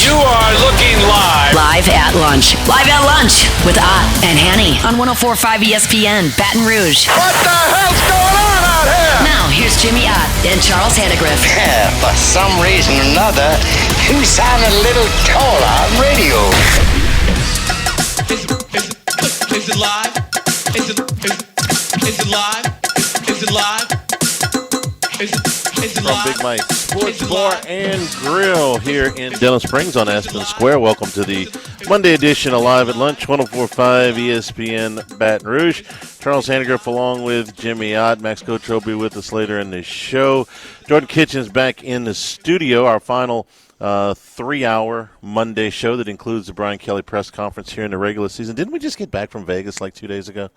You are looking live. Live at lunch. Live at lunch with Ott and Hanny on 104.5 ESPN, Baton Rouge. What the hell's going on out here? Now, here's Jimmy Ott and Charles Hannegriff. For some reason or another, you sound a little taller on radio. Is it live? Is it live? Is it live? From Big Mike Sports Bar and Grill here in Denham Springs on Aspen Square. Welcome to the Monday edition of Live at Lunch, 104.5 ESPN Baton Rouge. Charles Hannegriff along with Jimmy Ott. Max Coach will be with us later in the show. Jordan Kitchen's back in the studio. Our final 3-hour Monday show that includes the Brian Kelly press conference here in the regular season. Didn't we just get back from Vegas like 2 days ago?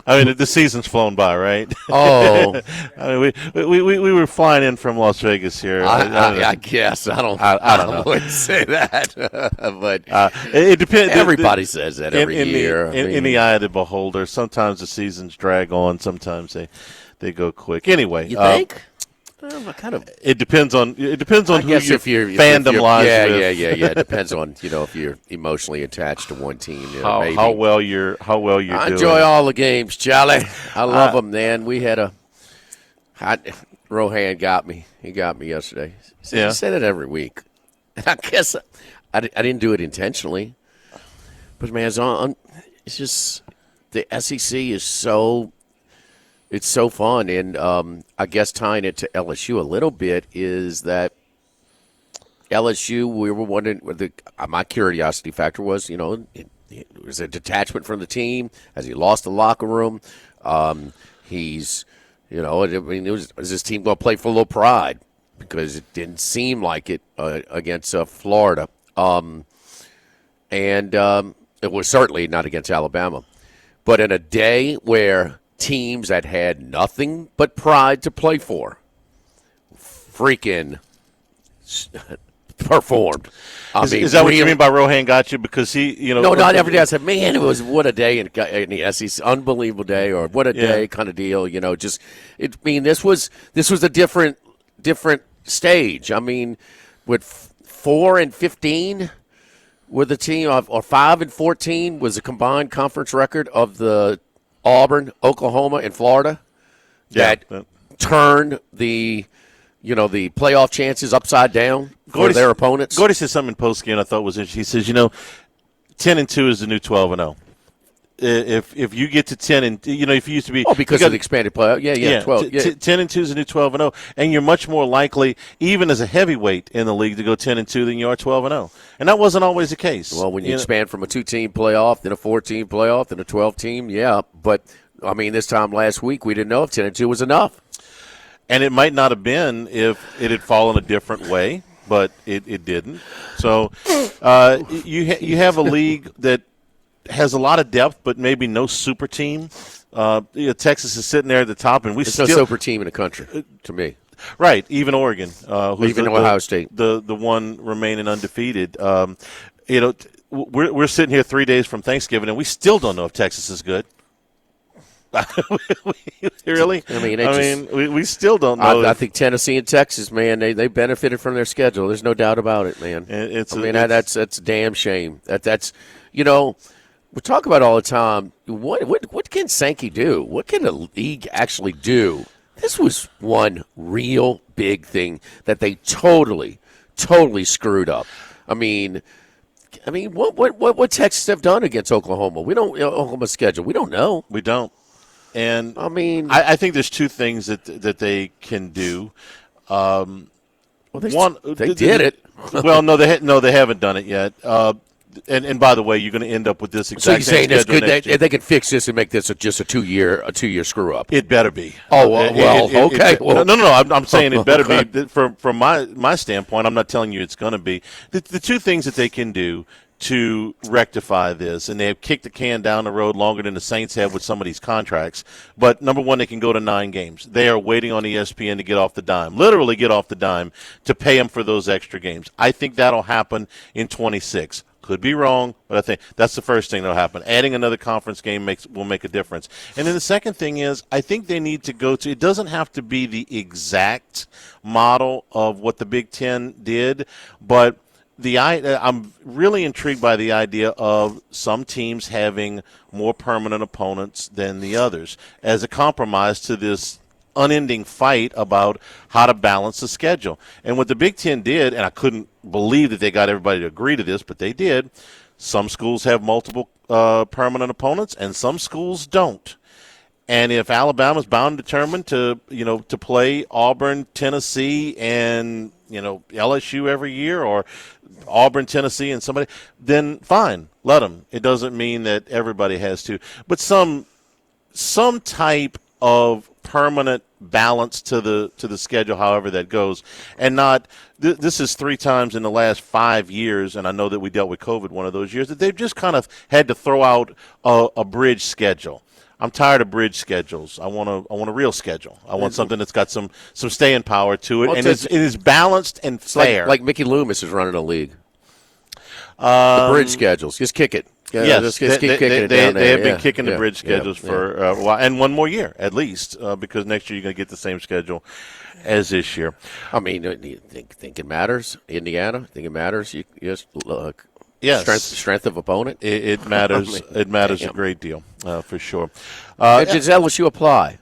I mean, the season's flown by, right? Oh, I mean, we were flying in from Las Vegas here. I guess I don't know. I wouldn't say that, but it depends. Everybody says that every year. In the eye of the beholder, sometimes the seasons drag on. Sometimes they go quick. Anyway, you think? It depends on who your fandom lies with. Yeah. It depends on if you're emotionally attached to one team. How well you're doing. I enjoy all the games, Charlie. I love them, man. We had Rohan got me. He got me yesterday. He said it every week. I guess I didn't do it intentionally, but man, it's just the SEC is so. It's so fun, and I guess tying it to LSU a little bit is that LSU, we were wondering, my curiosity factor was, it was a detachment from the team as he lost the locker room. Is this team going to play for a little pride? Because it didn't seem like it against Florida. And it was certainly not against Alabama. But in a day where teams that had nothing but pride to play for freaking performed. Is that what you mean by Rohan got you? Because he, No, not every day. I said, man, it was what a day in the SEC, unbelievable day, or what a day kind of deal. This was a different stage. I mean, with 4-15 with the team, or 5-14 was a combined conference record of the Auburn, Oklahoma, and Florida that turned the playoff chances upside down for their opponents. Gordy said something in postgame I thought was interesting. He says, 10-2 is the new 12-0. If you get to 10 and if you used to be because of the expanded playoff, 12, 10-2 is a new 12-0, and you're much more likely, even as a heavyweight in the league, to go 10-2 than you are 12-0, and that wasn't always the case. Well, when you expand from a 2-team playoff, then a 4-team playoff, then a 12-team, but I mean, this time last week we didn't know if 10-2 was enough, and it might not have been if it had fallen a different way, but it didn't. So you have a league that has a lot of depth, but maybe no super team. Texas is sitting there at the top, and there's no super team in the country to me. Right, even Oregon, even Ohio State, the one remaining undefeated. We're sitting here 3 days from Thanksgiving, and we still don't know if Texas is good. Really? We still don't know. I think Tennessee and Texas, man, they benefited from their schedule. There's no doubt about it, man. That's a damn shame. That's we talk about all the time. What can Sankey do? What can the league actually do? This was one real big thing that they totally screwed up. I mean, what Texas have done against Oklahoma? We don't Oklahoma's schedule. We don't know. We don't. And I mean, I think there's two things that they can do. They did it. Well, no, they haven't done it yet. And by the way, you're going to end up with this exact same schedule next year. They could fix this and make this just a two-year screw up. It better be. Oh well, okay. No. I'm saying it better be. From my standpoint, I'm not telling you it's going to be. The two things that they can do to rectify this, and they have kicked the can down the road longer than the Saints have with some of these contracts. But number one, they can go to 9 games. They are waiting on ESPN to get off the dime, literally get off the dime, to pay them for those extra games. I think that'll happen in 26. Could be wrong, but I think that's the first thing that'll happen. Adding another conference game will make a difference. And then the second thing is, I think they need to go to, it doesn't have to be the exact model of what the Big Ten did, but I'm really intrigued by the idea of some teams having more permanent opponents than the others as a compromise to this unending fight about how to balance the schedule. And what the Big Ten did, and I couldn't believe that they got everybody to agree to this, but they did. Some schools have multiple permanent opponents, and some schools don't. And if Alabama's bound and determined to play Auburn, Tennessee, and LSU every year, or Auburn, Tennessee, and somebody, then fine, let them. It doesn't mean that everybody has to, but some type of permanent balance to the schedule, however that goes, and not. This is 3 times in the last 5 years, and I know that we dealt with COVID one of those years that they've just kind of had to throw out a bridge schedule. I'm tired of bridge schedules. I want a real schedule. I want something that's got some staying power to it, and it is balanced and fair. Like Mickey Loomis is running a league. The bridge schedules, just kick it. Yeah, yes, just keep kicking it down they there. have been kicking the bridge schedules for a while, and one more year at least, because next year you're going to get the same schedule as this year. I mean, do you think it matters? Indiana, think it matters? You just look. Yes. Strength of opponent. It matters. It matters a great deal, for sure. Does LSU apply?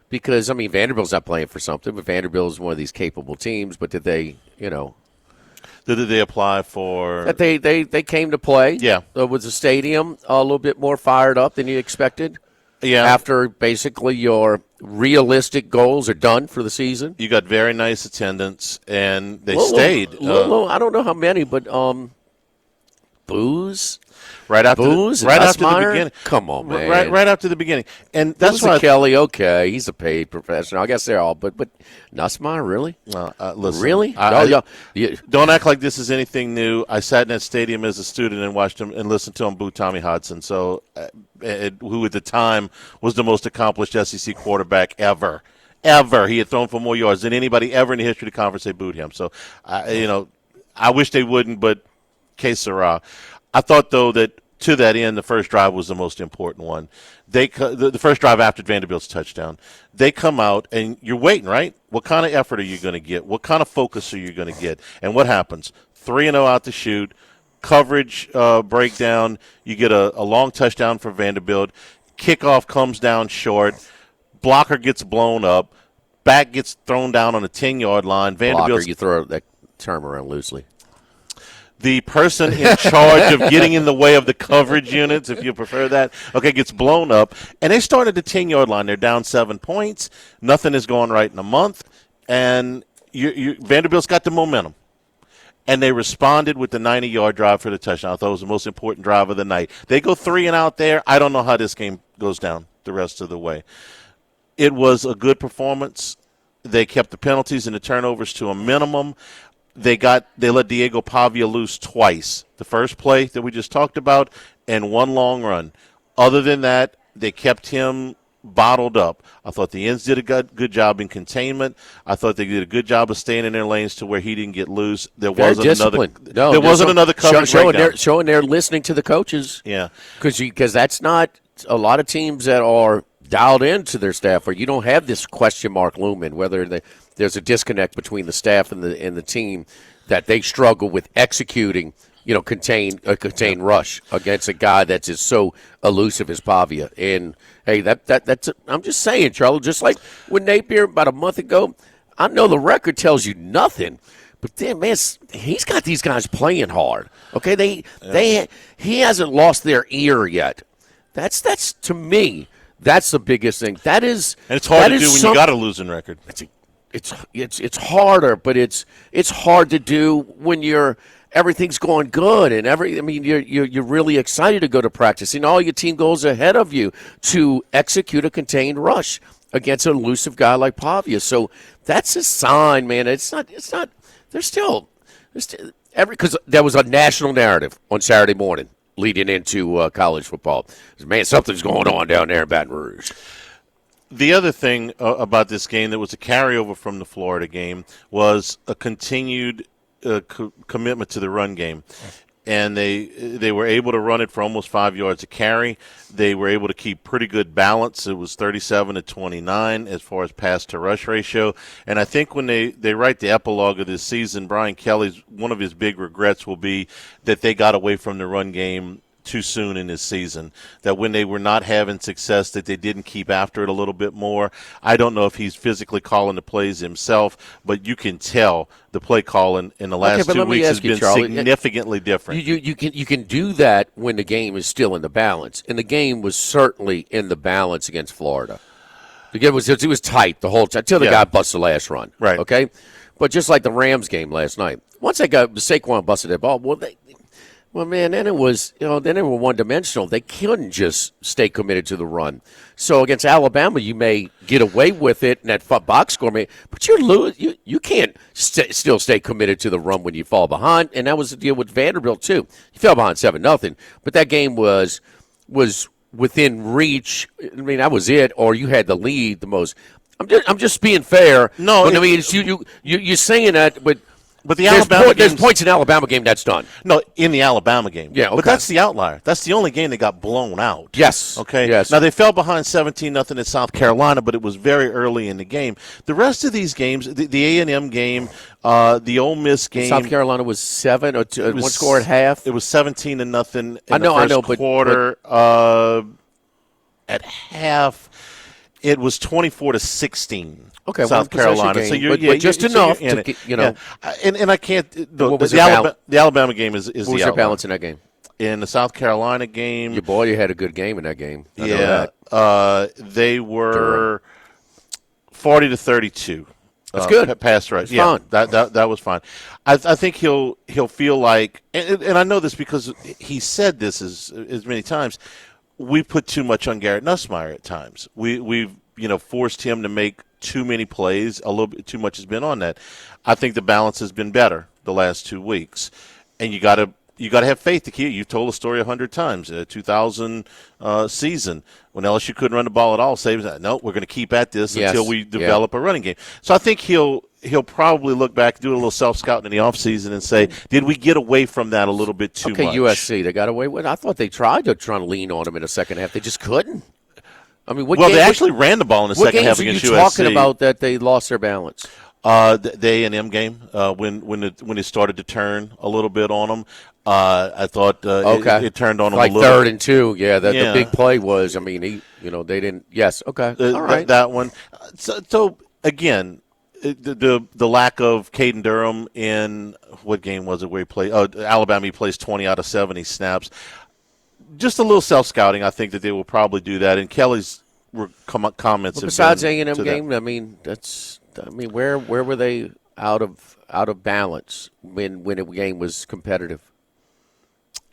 Because Vanderbilt's not playing for something, but Vanderbilt is one of these capable teams. But did they, Did they apply for? That they came to play. Yeah. Was the stadium a little bit more fired up than you expected? Yeah. After basically your realistic goals are done for the season. You got very nice attendance, and they stayed. I don't know how many, but booze. Right after the beginning. Come on, man. Right after the beginning, and that's why Kelly. Okay, he's a paid professional. I guess they're all, but Nussmeier, really? Listen, really? Don't act like this is anything new. I sat in that stadium as a student and watched him and listened to him boo Tommy Hodson. So, who at the time was the most accomplished SEC quarterback ever. He had thrown for more yards than anybody ever in the history of the conference. They booed him. So, I wish they wouldn't, but que sera. I thought, though, that to that end, the first drive was the most important one. The first drive after Vanderbilt's touchdown, they come out, and you're waiting, right? What kind of effort are you going to get? What kind of focus are you going to get? And what happens? 3-0 out the chute, coverage breakdown. You get a long touchdown for Vanderbilt. Kickoff comes down short. Blocker gets blown up. Back gets thrown down on the 10-yard line. Blocker, you throw that term around loosely. The person in charge of getting in the way of the coverage units, if you prefer that, gets blown up. And they start at the 10-yard line. They're down 7 points. Nothing is going right in a month. And Vanderbilt's got the momentum. And they responded with the 90-yard drive for the touchdown. I thought it was the most important drive of the night. They go 3 and out there. I don't know how this game goes down the rest of the way. It was a good performance. They kept the penalties and the turnovers to a minimum. They let Diego Pavia loose twice. The first play that we just talked about and one long run. Other than that, they kept him bottled up. I thought the ends did a good job in containment. I thought they did a good job of staying in their lanes to where he didn't get loose. There wasn't another coverage showing they're listening to the coaches. Yeah, because that's not a lot of teams that are dialed into their staff, or you don't have this question mark looming whether there's a disconnect between the staff and the team that they struggle with executing, contain rush against a guy that's just so elusive as Pavia. And hey, that's I'm just saying, Charlie, just like with Napier about a month ago, I know the record tells you nothing, but then man, he's got these guys playing hard. Okay, he hasn't lost their ear yet. That's to me. That's the biggest thing. And it's hard to do when you got a losing record. It's harder, but it's hard to do when everything's going good and you're really excited to go to practice and all your team goes ahead of you to execute a contained rush against an elusive guy like Pavia. So that's a sign, man. It's not. There's because there was a national narrative on Saturday morning leading into college football. Man, something's going on down there in Baton Rouge. The other thing about this game that was a carryover from the Florida game was a continued commitment to the run game. and they were able to run it for almost 5 yards a carry. They were able to keep pretty good balance. It was 37-29 as far as pass to rush ratio. And I think when they write the epilogue of this season, Brian Kelly's one of his big regrets will be that they got away from the run game too soon in this season, that when they were not having success, that they didn't keep after it a little bit more. I don't know if he's physically calling the plays himself, but you can tell the play calling in the last 2 weeks has been significantly different. You can do that when the game is still in the balance, and the game was certainly in the balance against Florida. The game was tight the whole time until the guy busted the last run. Right. Okay, but just like the Rams game last night, once Saquon busted that ball, then it was, then they were one-dimensional. They couldn't just stay committed to the run. So against Alabama, you may get away with it in that box score, but you can't still stay committed to the run when you fall behind. And that was the deal with Vanderbilt too. You fell behind 7-0, but that game was within reach. I mean, that was it. Or you had the lead the most. I'm just being fair. No, but, I mean, you're saying that, but. But there's points in the Alabama game that's done. No, in the Alabama game. Yeah, okay. But that's the outlier. That's the only game that got blown out. Yes. Okay. Yes. Now they fell behind 17-0 at South Carolina, but it was very early in the game. The rest of these games, the A&M game, the Ole Miss game, South Carolina was 7 or 2, one score at half. It was 17-0 in the first quarter. At half, it was 24-16. Okay, South Carolina. Game, so you're just enough to, And I can't. The Alabama game is what the was your balance in that game? In the South Carolina game, you had a good game in that game. I know that. They were 40-32. That's good. Pass rush. Fine. That was fine. I think he'll feel like, and I know this because he said this as many times. We put too much on Garrett Nussmeier at times. We've forced him to make too many plays. A little bit too much has been on that. I think the balance has been better the last 2 weeks, and you got to have faith to keep. You've told the story 100 times. 2000 season when LSU couldn't run the ball at all, saves that. No, we're going to keep at this until we develop a running game. So I think he'll probably look back, do a little self-scouting in the offseason and say, did we get away from that a little bit too much? Okay, USC, they got away with it. I thought they tried to lean on him in the second half. They just couldn't. I mean, they actually ran the ball in the second half against USC. What games are you talking about that they lost their balance? The A&M game, when it started to turn a little bit on them. I thought it turned on them a little. Like 3rd and 2, the big play was. I mean, they didn't. Yes, okay, all right. That one. So again, the lack of Caden Durham in what game was it where he played? Alabama. He plays 20 out of 70 snaps. Just a little self-scouting. I think that they will probably do that. And Kelly's comments. Besides A&M game, I mean, where were they out of balance when the game was competitive?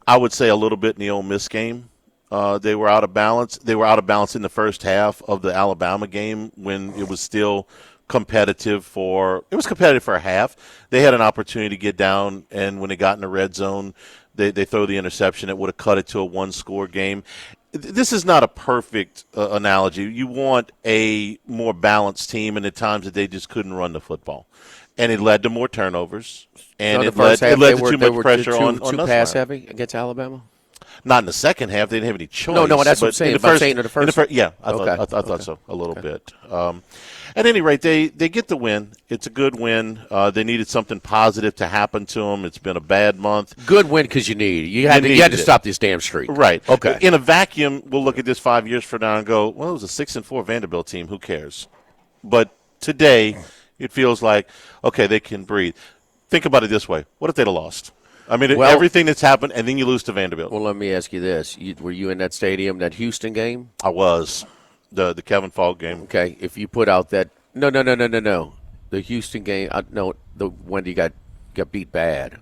I would say a little bit in the Ole Miss game. They were out of balance. They were out of balance in the first half of the Alabama game when it was still competitive for a half. They had an opportunity to get down, and when they got in the red zone, they throw the interception. It would have cut it to a one-score game. This is not a perfect analogy. You want a more balanced team, and at times that they just couldn't run the football, and it led to more turnovers, and it led to too much pressure on too pass heavy against Alabama. Not in the second half. They didn't have any choice. No, that's what I'm saying. In the first, I thought so a little bit. At any rate, they get the win. It's a good win. They needed something positive to happen to them. It's been a bad month. Good win because you need it. You had to stop this damn streak. Right. Okay. In a vacuum, we'll look at this 5 years from now and go, well, it was a 6-4 Vanderbilt team. Who cares? But today, it feels like, okay, they can breathe. Think about it this way. What if they'd have lost? I mean, everything that's happened, and then you lose to Vanderbilt. Well, let me ask you this. Were you in that stadium, that Houston game? I was. The Kevin Falk game. Okay, if you put out that – no. The Houston game the when you got beat bad.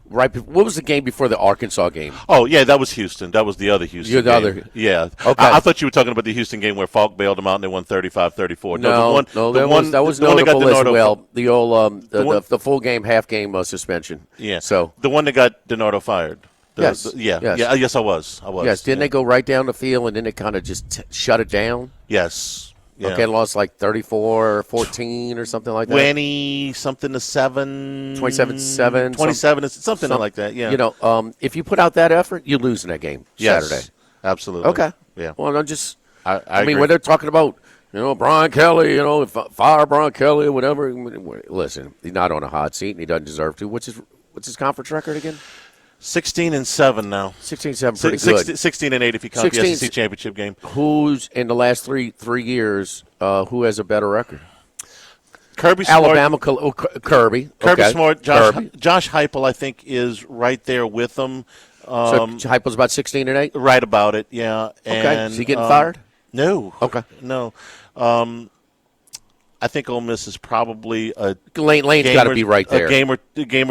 Right. What was the game before the Arkansas game? Oh, yeah, that was Houston. That was the other Houston game. Yeah. Okay. I thought you were talking about the Houston game where Falk bailed them out and they won 35-34. That was notable as well. The old the full game, half game suspension. Yeah. So the one that got DiNardo fired. Yes. Yes, I was. Yes. Didn't they go right down the field and then they kind of just shut it down? Yes. Yeah. Okay, lost like 34-14 or something like that. 20-something to 7. 27-7. 27, something like that, yeah. You know, if you put out that effort, you lose in that game Yes, Saturday. absolutely. Okay. Yeah. Well, I'm just – I I mean, agree. when they're talking about, Brian Kelly, fire Brian Kelly or whatever, listen, he's not on a hot seat and he doesn't deserve to. What's his conference record again? 16-7 now. 16-7, pretty good. 16-8 if you count the SEC championship game. Who's in the last three years? Who has a better record? Kirby Smart. Alabama, Kirby. Kirby Okay. Smart. Kirby. Josh Heupel, I think, is right there with them. So Heupel's about 16-8. Right about it. Yeah. Okay. And, Is he getting fired? No. Okay. No. I think Ole Miss is probably a Lane's got to be right there. A game or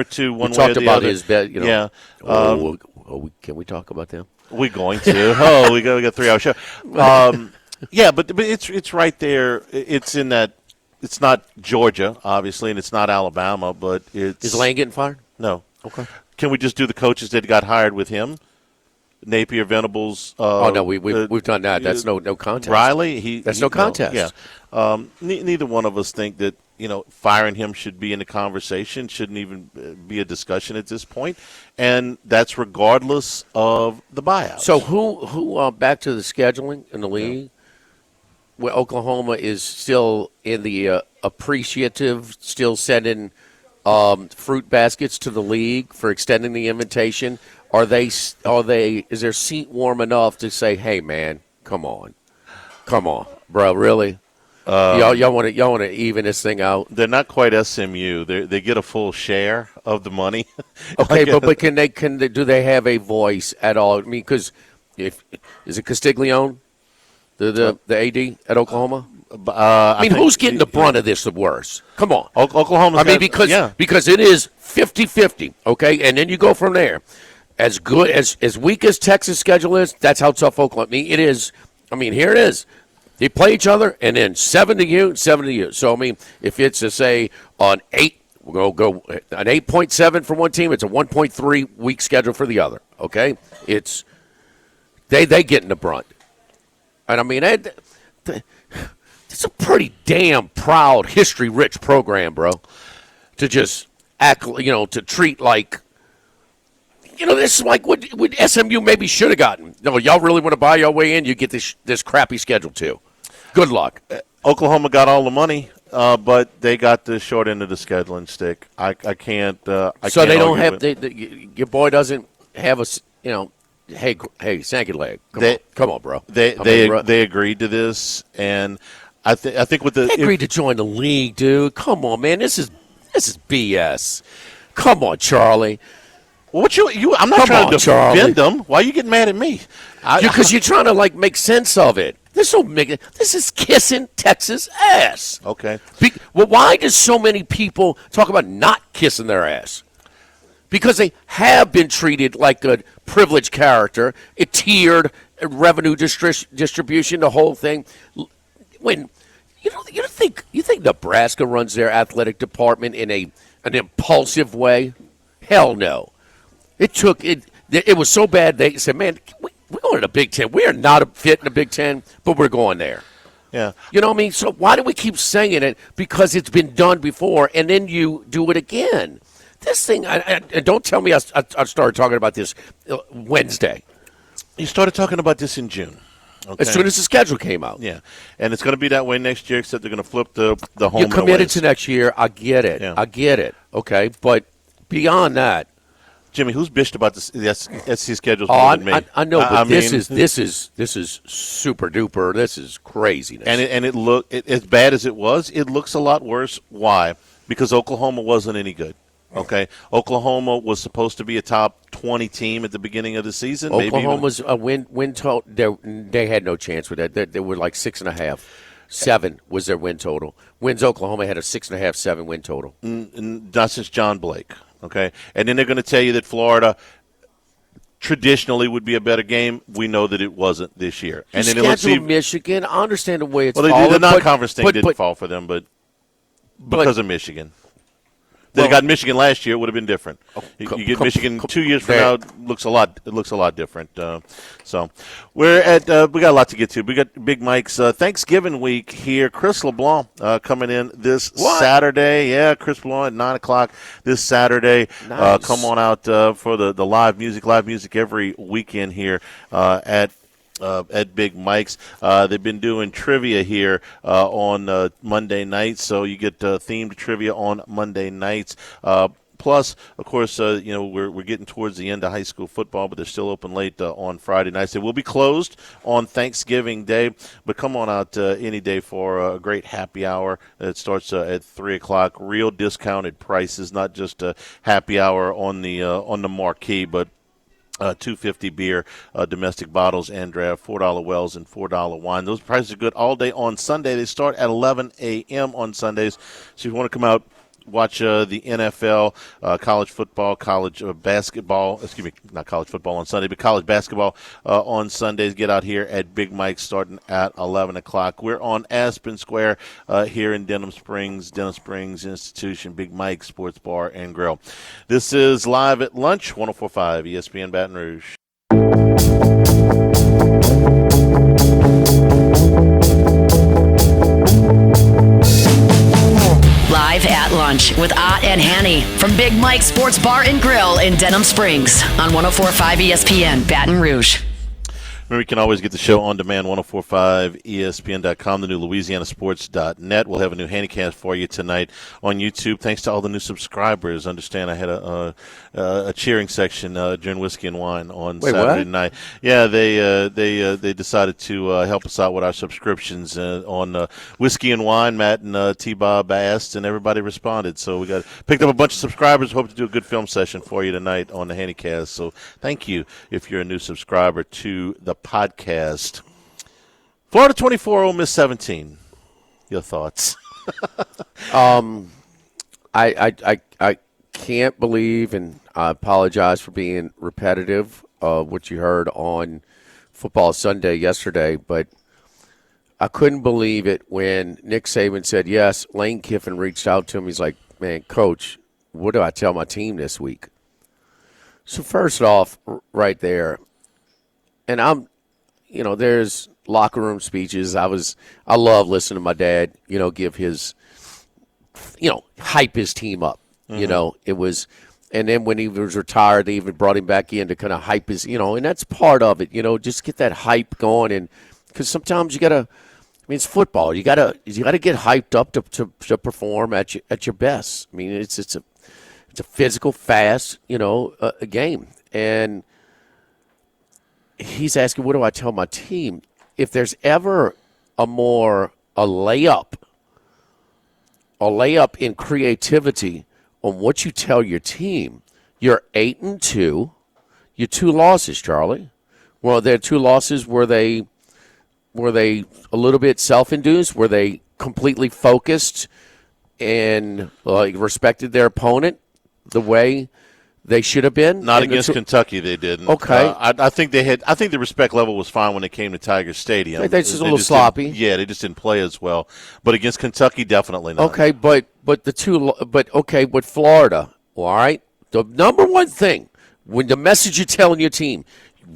two, one we way or talked the about other. his bet. Yeah. Can we talk about them? We're going to. We got a 3-hour show. Yeah, but it's right there. It's in that. It's not Georgia, obviously, and it's not Alabama, but it's. Is Lane getting fired? No. Okay. Can we just do the coaches that got hired with him? Napier, Venables. No, we've done that. That's no contest. Riley, that's no contest. Yeah. Neither one of us think that firing him should be in the conversation. Shouldn't even be a discussion at this point, and that's regardless of the buyout. So who back to the scheduling in the league? Yeah. Where Oklahoma is still in the appreciative, still sending fruit baskets to the league for extending the invitation. Are they? Is their seat warm enough to say, "Hey, man, come on, bro, really? Y'all want to even this thing out?" They're not quite SMU. They get a full share of the money. Okay, but can they? Do they have a voice at all? I mean, because is it Castiglione, the AD at Oklahoma? I mean, who's getting the brunt of this the worst? Come on. Oklahoma's because it is 50-50, okay? And then you go from there. As good as weak as Texas' schedule is, that's how tough Oklahoma. I mean, it is. I mean, here it is. They play each other, and then 7 to you, 7 to you. So I mean, if it's say an 8, we'll go an 8.7 for one team. It's a 1.3 week schedule for the other. Okay, it's they get in the brunt, and I mean it's a pretty damn proud, history-rich program, bro. To just act, to treat like. This is like what SMU maybe should have gotten. No, y'all really want to buy your way in? You get this crappy schedule too. Good luck. Oklahoma got all the money, but they got the short end of the scheduling stick. I can't. So they don't have. Your boy doesn't have a. Hey, Sankey leg. Come on, bro. They agreed to this, and I think with the they agreed to join the league, dude. Come on, man. This is BS. Come on, Charlie. What I'm not trying to defend them. Why are you getting mad at me? Because you're trying to make sense of it. This is kissing Texas ass. Okay. Well, why does so many people talk about not kissing their ass? Because they have been treated like a privileged character, a tiered revenue distribution, the whole thing. When you think Nebraska runs their athletic department in an impulsive way? Hell no. It was so bad they said, "Man, we're going to the Big Ten. We are not a fit in the Big Ten, but we're going there." Yeah. You know what I mean? So why do we keep saying it? Because it's been done before, and then you do it again. This thing, don't tell me I started talking about this Wednesday. You started talking about this in June. Okay. As soon as the schedule came out. Yeah, and it's going to be that way next year, except they're going to flip the home. You're committed to next year. I get it. Yeah. I get it. Okay, but beyond that. Jimmy, who's bitched about the SEC schedules more than me? I know, but this is super duper. This is craziness. And it as bad as it was, it looks a lot worse. Why? Because Oklahoma wasn't any good. Okay, Oklahoma was supposed to be a top 20 team at the beginning of the season. Oklahoma's a win total. They had no chance with that. They were like 6.5. 7 was their win total. Oklahoma had a 6.5, 7 win total. Not since John Blake. Okay, and then they're going to tell you that Florida traditionally would be a better game. We know that it wasn't this year. And then let's see Michigan. I understand the way it's the non-conference thing didn't fall for them, but because of Michigan. They got Michigan last year. It would have been different. You get Michigan 2 years from now. It looks a lot different. So we're at. We got a lot to get to. We got Big Mike's Thanksgiving week here. Chris LeBlanc coming in this Saturday. Yeah, Chris LeBlanc at 9:00 this Saturday. Nice. Come on out for the live music every weekend here at Big Mike's. They've been doing trivia here on Monday nights, so you get themed trivia on Monday nights. Plus, of course, we're getting towards the end of high school football, but they're still open late on Friday nights. They will be closed on Thanksgiving Day, but come on out any day for a great happy hour. It starts at 3 o'clock. Real discounted prices, not just a happy hour on the marquee, but $2.50 beer, domestic bottles and draft, $4 wells and $4 wine. Those prices are good all day on Sunday. They start at 11 a.m. on Sundays. So if you want to come out, watch the NFL, college football, college basketball, not college football on Sunday, but college basketball on Sundays. Get out here at Big Mike's starting at 11 o'clock. We're on Aspen Square here in Denham Springs Institution, Big Mike's Sports Bar and Grill. This is Live at Lunch, 104.5 ESPN Baton Rouge. Live at Lunch with Ott and Hanny from Big Mike's Sports Bar and Grill in Denham Springs on 104.5 ESPN Baton Rouge. Remember, you can always get the show on demand, 1045ESPN.com, the new LouisianaSports.net. We'll have a new handicap for you tonight on YouTube. Thanks to all the new subscribers. Understand I had a cheering section during Whiskey and Wine on Saturday night. Yeah, they decided to help us out with our subscriptions on Whiskey and Wine. Matt and T-Bob asked, and everybody responded. So we picked up a bunch of subscribers. Hope to do a good film session for you tonight on the handicap. So thank you if you're a new subscriber to the podcast. Florida 24, Ole Miss 17. Your thoughts? I can't believe, and I apologize for being repetitive of what you heard on Football Sunday yesterday, but I couldn't believe it when Nick Saban said, yes, Lane Kiffin reached out to him. He's like, man, Coach, what do I tell my team this week? So first off, right there, and there's locker room speeches. I love listening to my dad, give his, hype his team up. Mm-hmm. It was, and then when he was retired, they even brought him back in to kind of hype his, and that's part of it, just get that hype going. And because sometimes you gotta, it's football. You gotta get hyped up to perform at your best. I mean, it's a physical, fast, a game. And he's asking, what do I tell my team? If there's ever a layup in creativity on what you tell your team, you're 8-2. Your 2 losses, Charlie. Well, their 2 losses, were they a little bit self-induced? Were they completely focused and respected their opponent the way they should have been? Not against Kentucky, they didn't. Okay. I think the respect level was fine when they came to Tiger Stadium. They just a little sloppy. Yeah, they just didn't play as well. But against Kentucky, definitely not. Okay, but Florida, all right? The number one thing, when the message you're telling your team,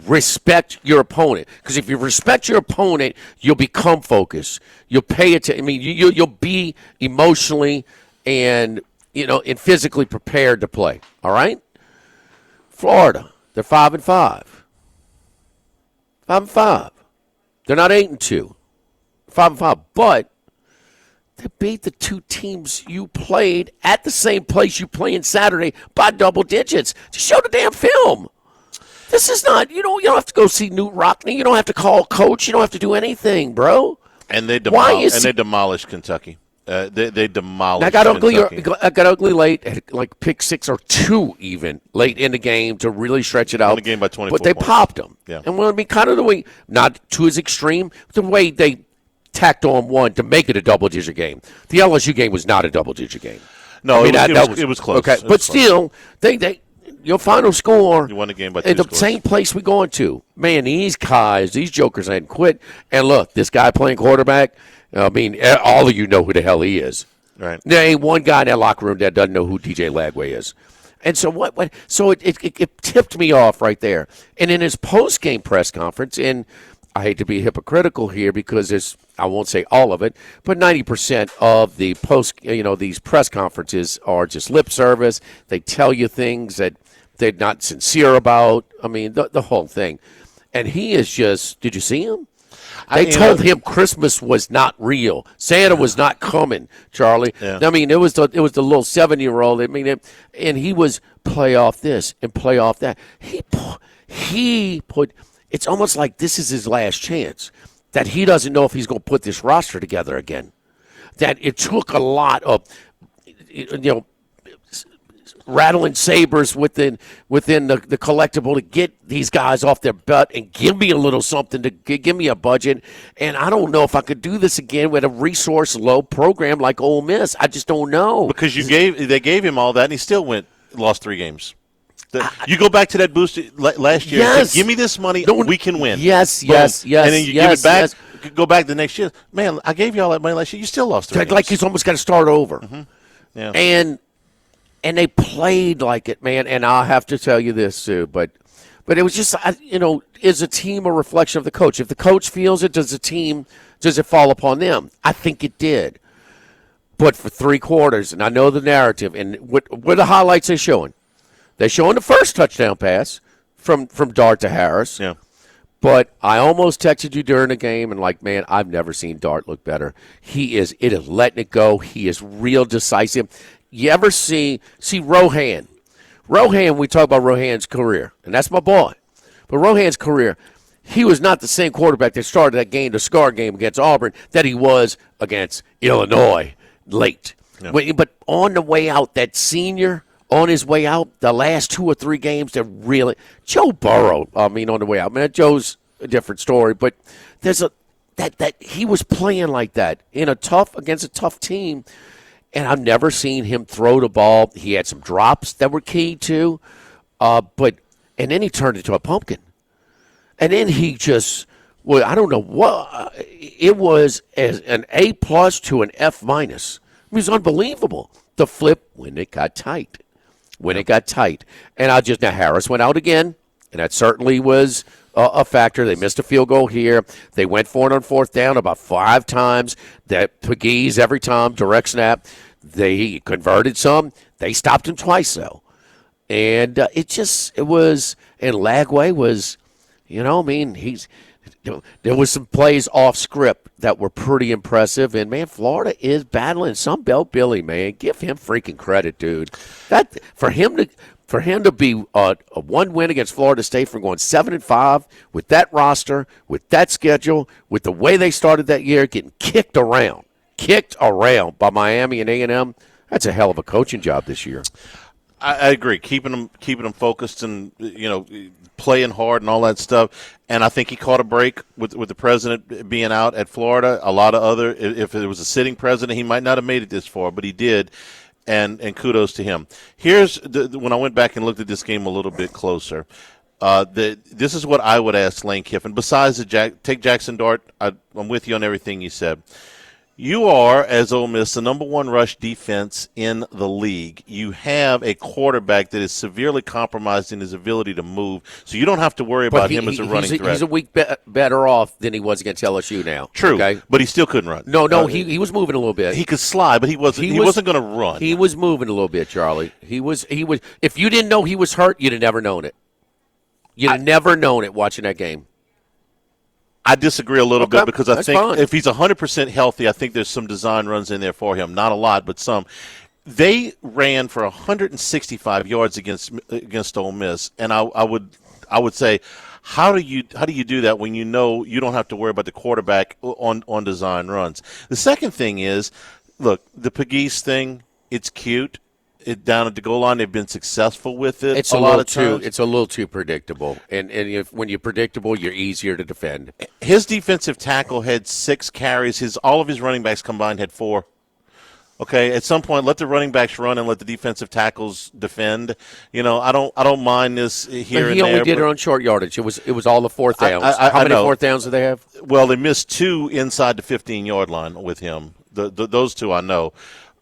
respect your opponent. Because if you respect your opponent, you'll become focused. You'll pay attention. I mean, you'll be emotionally and physically prepared to play. All right? Florida, they're 5-5. 5-5. They're not 8-2. 5-5. But they beat the 2 teams you played at the same place you playing Saturday by double digits. Just show the damn film. This is not, you don't have to go see Newt Rockney. You don't have to call a coach. You don't have to do anything, bro. And they demolished Kentucky. They demolished Kentucky. I got ugly late, like pick 6 or 2 even late in the game to really stretch it out. Won the game by 24 But they points. popped them. Yeah. And kind of the way, not to as extreme, the way they tacked on one to make it a double-digit game. The LSU game was not a double-digit game. No, it was close. Okay, but still, they your final score. You won the game by 2 at the scores. same place we're going to. Man, these jokers ain't quit. And look, this guy playing quarterback, all of you know who the hell he is. Right. There ain't one guy in that locker room that doesn't know who DJ Lagway is. And so what? So it tipped me off right there. And in his post-game press conference, and I hate to be hypocritical here because I won't say all of it, but 90% of the these press conferences are just lip service. They tell you things that they're not sincere about. I mean, the whole thing. And he is just, did you see him? They told him Christmas was not real. Santa was not coming, Charlie. Yeah. I mean, it was the little 7-year-old. I mean, and he was play off this and play off that. He put. It's almost like this is his last chance. That he doesn't know if he's going to put this roster together again. That it took a lot of, rattling sabers within the collectible to get these guys off their butt and give me a little something to give me a budget. And I don't know if I could do this again with a resource low program like Ole Miss. I just don't know. Because they gave him all that, and he still lost 3 games. You go back to that boost last year. Yes. Give me this money. We can win. Yes. And then you give it back. Go back the next year. Man, I gave you all that money last year. You still lost 3 games. Like he's almost got to start over. Mm-hmm. Yeah. And they played like it, man. And I'll have to tell you this, too. But it was just, is a team a reflection of the coach? If the coach feels it, does it fall upon them? I think it did. But for 3 quarters, and I know the narrative, and what are the highlights they're showing? They're showing the first touchdown pass from Dart to Harris. Yeah. But I almost texted you during the game and man, I've never seen Dart look better. It is letting it go. He is real decisive. You ever see Rohan? Rohan, we talk about Rohan's career, and that's my boy. But Rohan's career, he was not the same quarterback that started that game, the scar game against Auburn, that he was against Illinois late. Yeah. But on the way out, that senior, on his way out, the last 2 or 3 games, that really – Joe Burrow, on the way out. I mean, Joe's a different story, but there's that he was playing like that against a tough team. And I've never seen him throw the ball. He had some drops that were key too, and then he turned into a pumpkin. And then he just, I don't know what it was, as an A+ to an F-. It was unbelievable. The flip when it got tight. And now Harris went out again, and that certainly was a factor. They missed a field goal here. They went for it on 4th down about 5 times. That Pegues every time, direct snap. They converted some. They stopped him twice, though. And and Lagway was, there was some plays off script that were pretty impressive. And, man, Florida is battling some Belt Billy, man. Give him freaking credit, dude. That for him to be a 1 win against Florida State from going 7-5 with that roster, with that schedule, with the way they started that year, getting kicked around by Miami and A&M, that's a hell of a coaching job this year. I agree. Keeping them focused and playing hard and all that stuff. And I think he caught a break with the president being out at Florida. A lot of if it was a sitting president, he might not have made it this far, but he did. And kudos to him. Here's when I went back and looked at this game a little bit closer. This is what I would ask Lane Kiffin. Besides take Jackson Dart, I'm with you on everything you said. You are, as Ole Miss, the number 1 rush defense in the league. You have a quarterback that is severely compromised in his ability to move, so you don't have to worry about him as a running threat. He's a week better off than he was against LSU now. True, okay? But he still couldn't run. No, he was moving a little bit. He could slide, but he wasn't going to run. He was moving a little bit, Charlie. He was. If you didn't know he was hurt, you'd have never known it. You'd have never known it watching that game. I disagree a little bit because I think fine. If he's 100% healthy, I think there's some design runs in there for him. Not a lot, but some. They ran for 165 yards against Ole Miss, and I would say, how do you do that when you know you don't have to worry about the quarterback on design runs? The second thing is, look, the Pegues thing, it's cute. Down at the goal line, they've been successful with it. It's a little too predictable, and when you're predictable, you're easier to defend. His defensive tackle had 6 carries. All of his running backs combined had 4. Okay, at some point, let the running backs run and let the defensive tackles defend. I don't mind this here and there. He only did it on short yardage. It was all the 4th downs. How many 4th downs do they have? Well, they missed 2 inside the 15-yard line with him. Those 2 I know.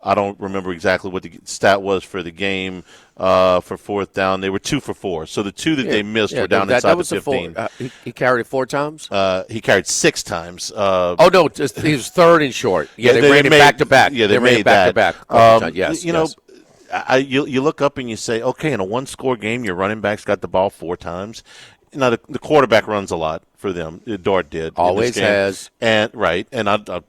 I don't remember exactly what the stat was for the game for fourth down. They were 2 for 4. So the 2 that they missed were down inside the 15. He carried it 4 times? He carried 6 times. He was third and short. Yeah, they ran it back-to-back. Yeah, they ran it made back-to-back. Yes, you know, you look up and you say, okay, in a one-score game, your running back's got the ball 4 times. Now, the quarterback runs a lot for them. Dart did. Always has. And I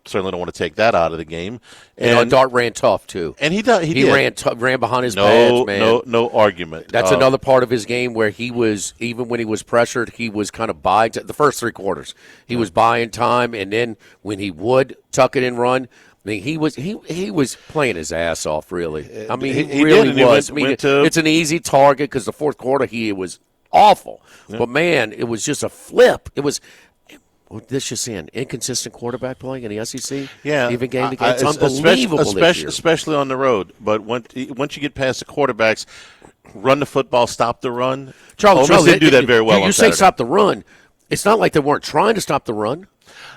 certainly don't want to take that out of the game. And Dart ran tough, too. And he did. He ran behind his pads, man. No argument. That's another part of his game where he was, even when he was pressured, he was kind of buying the first 3 quarters. He was buying time, and then when he would tuck it and run, I mean, he was playing his ass off, really. I mean, he really was. It's an easy target because the fourth quarter he was awful. Yeah. But, man, it was just a flip. It was this just in, inconsistent quarterback play in the SEC. Yeah. Even game to game. It's unbelievable especially on the road. But once you get past the quarterbacks, run the football, stop the run. Charlie didn't do that very well. You say stop the run. It's not like they weren't trying to stop the run.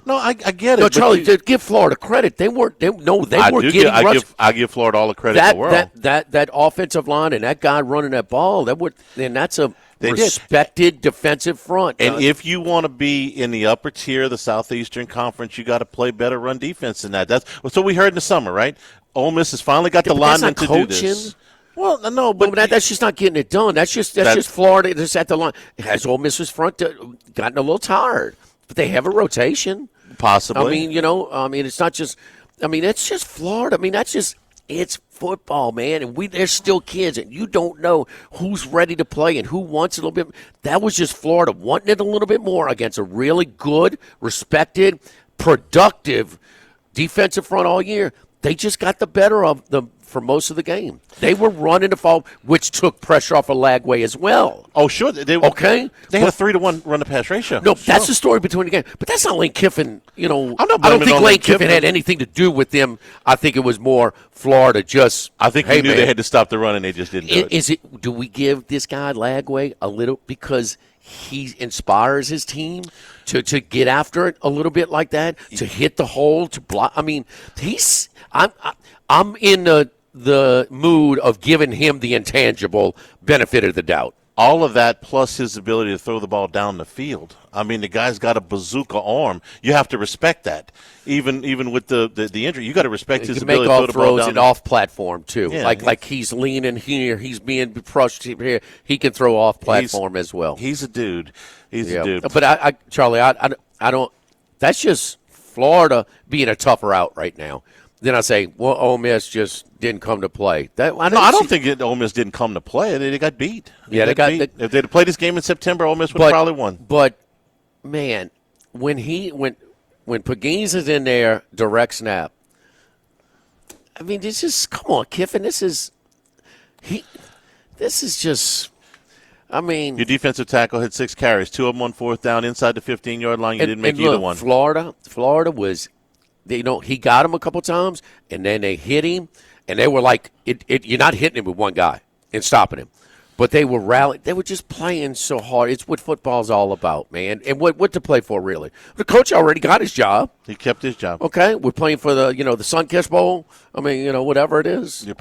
No, I get it. No, Charlie, give Florida credit. They were getting rushed. I give Florida all the credit in the world. That offensive line and that guy running that ball, that's a respected defensive front. And if you want to be in the upper tier of the Southeastern Conference, you got to play better run defense than that. That's what we heard in the summer, right? Ole Miss has finally got the linemen to do this. Well, no, but that's just not getting it done. That's just Florida just at the line. Has Ole Miss's front gotten a little tired? But they have a rotation. Possibly. It's not just – it's just Florida. It's football, man, and they're still kids, and you don't know who's ready to play and who wants it a little bit. That was just Florida wanting it a little bit more against a really good, respected, productive defensive front all year. They just got the better of them for most of the game. They were running the fall, which took pressure off of Lagway as well. Oh, sure. They had a 3-to-1 run-to-pass ratio. No, that's the story between the game. But that's not Lane Kiffin. I don't think Lane Kiffin had anything to do with them. I think it was more Florida just. I think they knew they had to stop the run, and they just didn't do it. Do we give this guy Lagway a little because he inspires his team to get after it a little bit like that, to hit the hole, to block? I mean, I'm in the mood of giving him the intangible benefit of the doubt. All of that plus his ability to throw the ball down the field. I mean, the guy's got a bazooka arm. You have to respect that. Even with the injury, you got to respect his ability to throw the ball down. He can make off throws and off platform too. Yeah, like he's leaning here, he's being crushed here. He can throw off platform as well. He's a dude. He's a dude. But Charlie, I don't. That's just Florida being a tougher out right now. Then I say, well, Ole Miss just didn't come to play. I don't think Ole Miss didn't come to play. They got beat. They got beat. If they'd played this game in September, Ole Miss would have probably won. But, man, when Pegues is in there, direct snap, I mean, this is – come on, Kiffin. This is just – I mean – your defensive tackle had 6 carries, 2 of them on fourth down inside the 15-yard line. You didn't make either one. Florida was – he got him a couple times, and then they hit him, and they were like, you're not hitting him with one guy and stopping him. But they were rallying. They were just playing so hard. It's what football's all about, man. And what to play for, really. The coach already got his job. He kept his job. Okay, we're playing for the Sunkiss Bowl. I mean, whatever it is. You're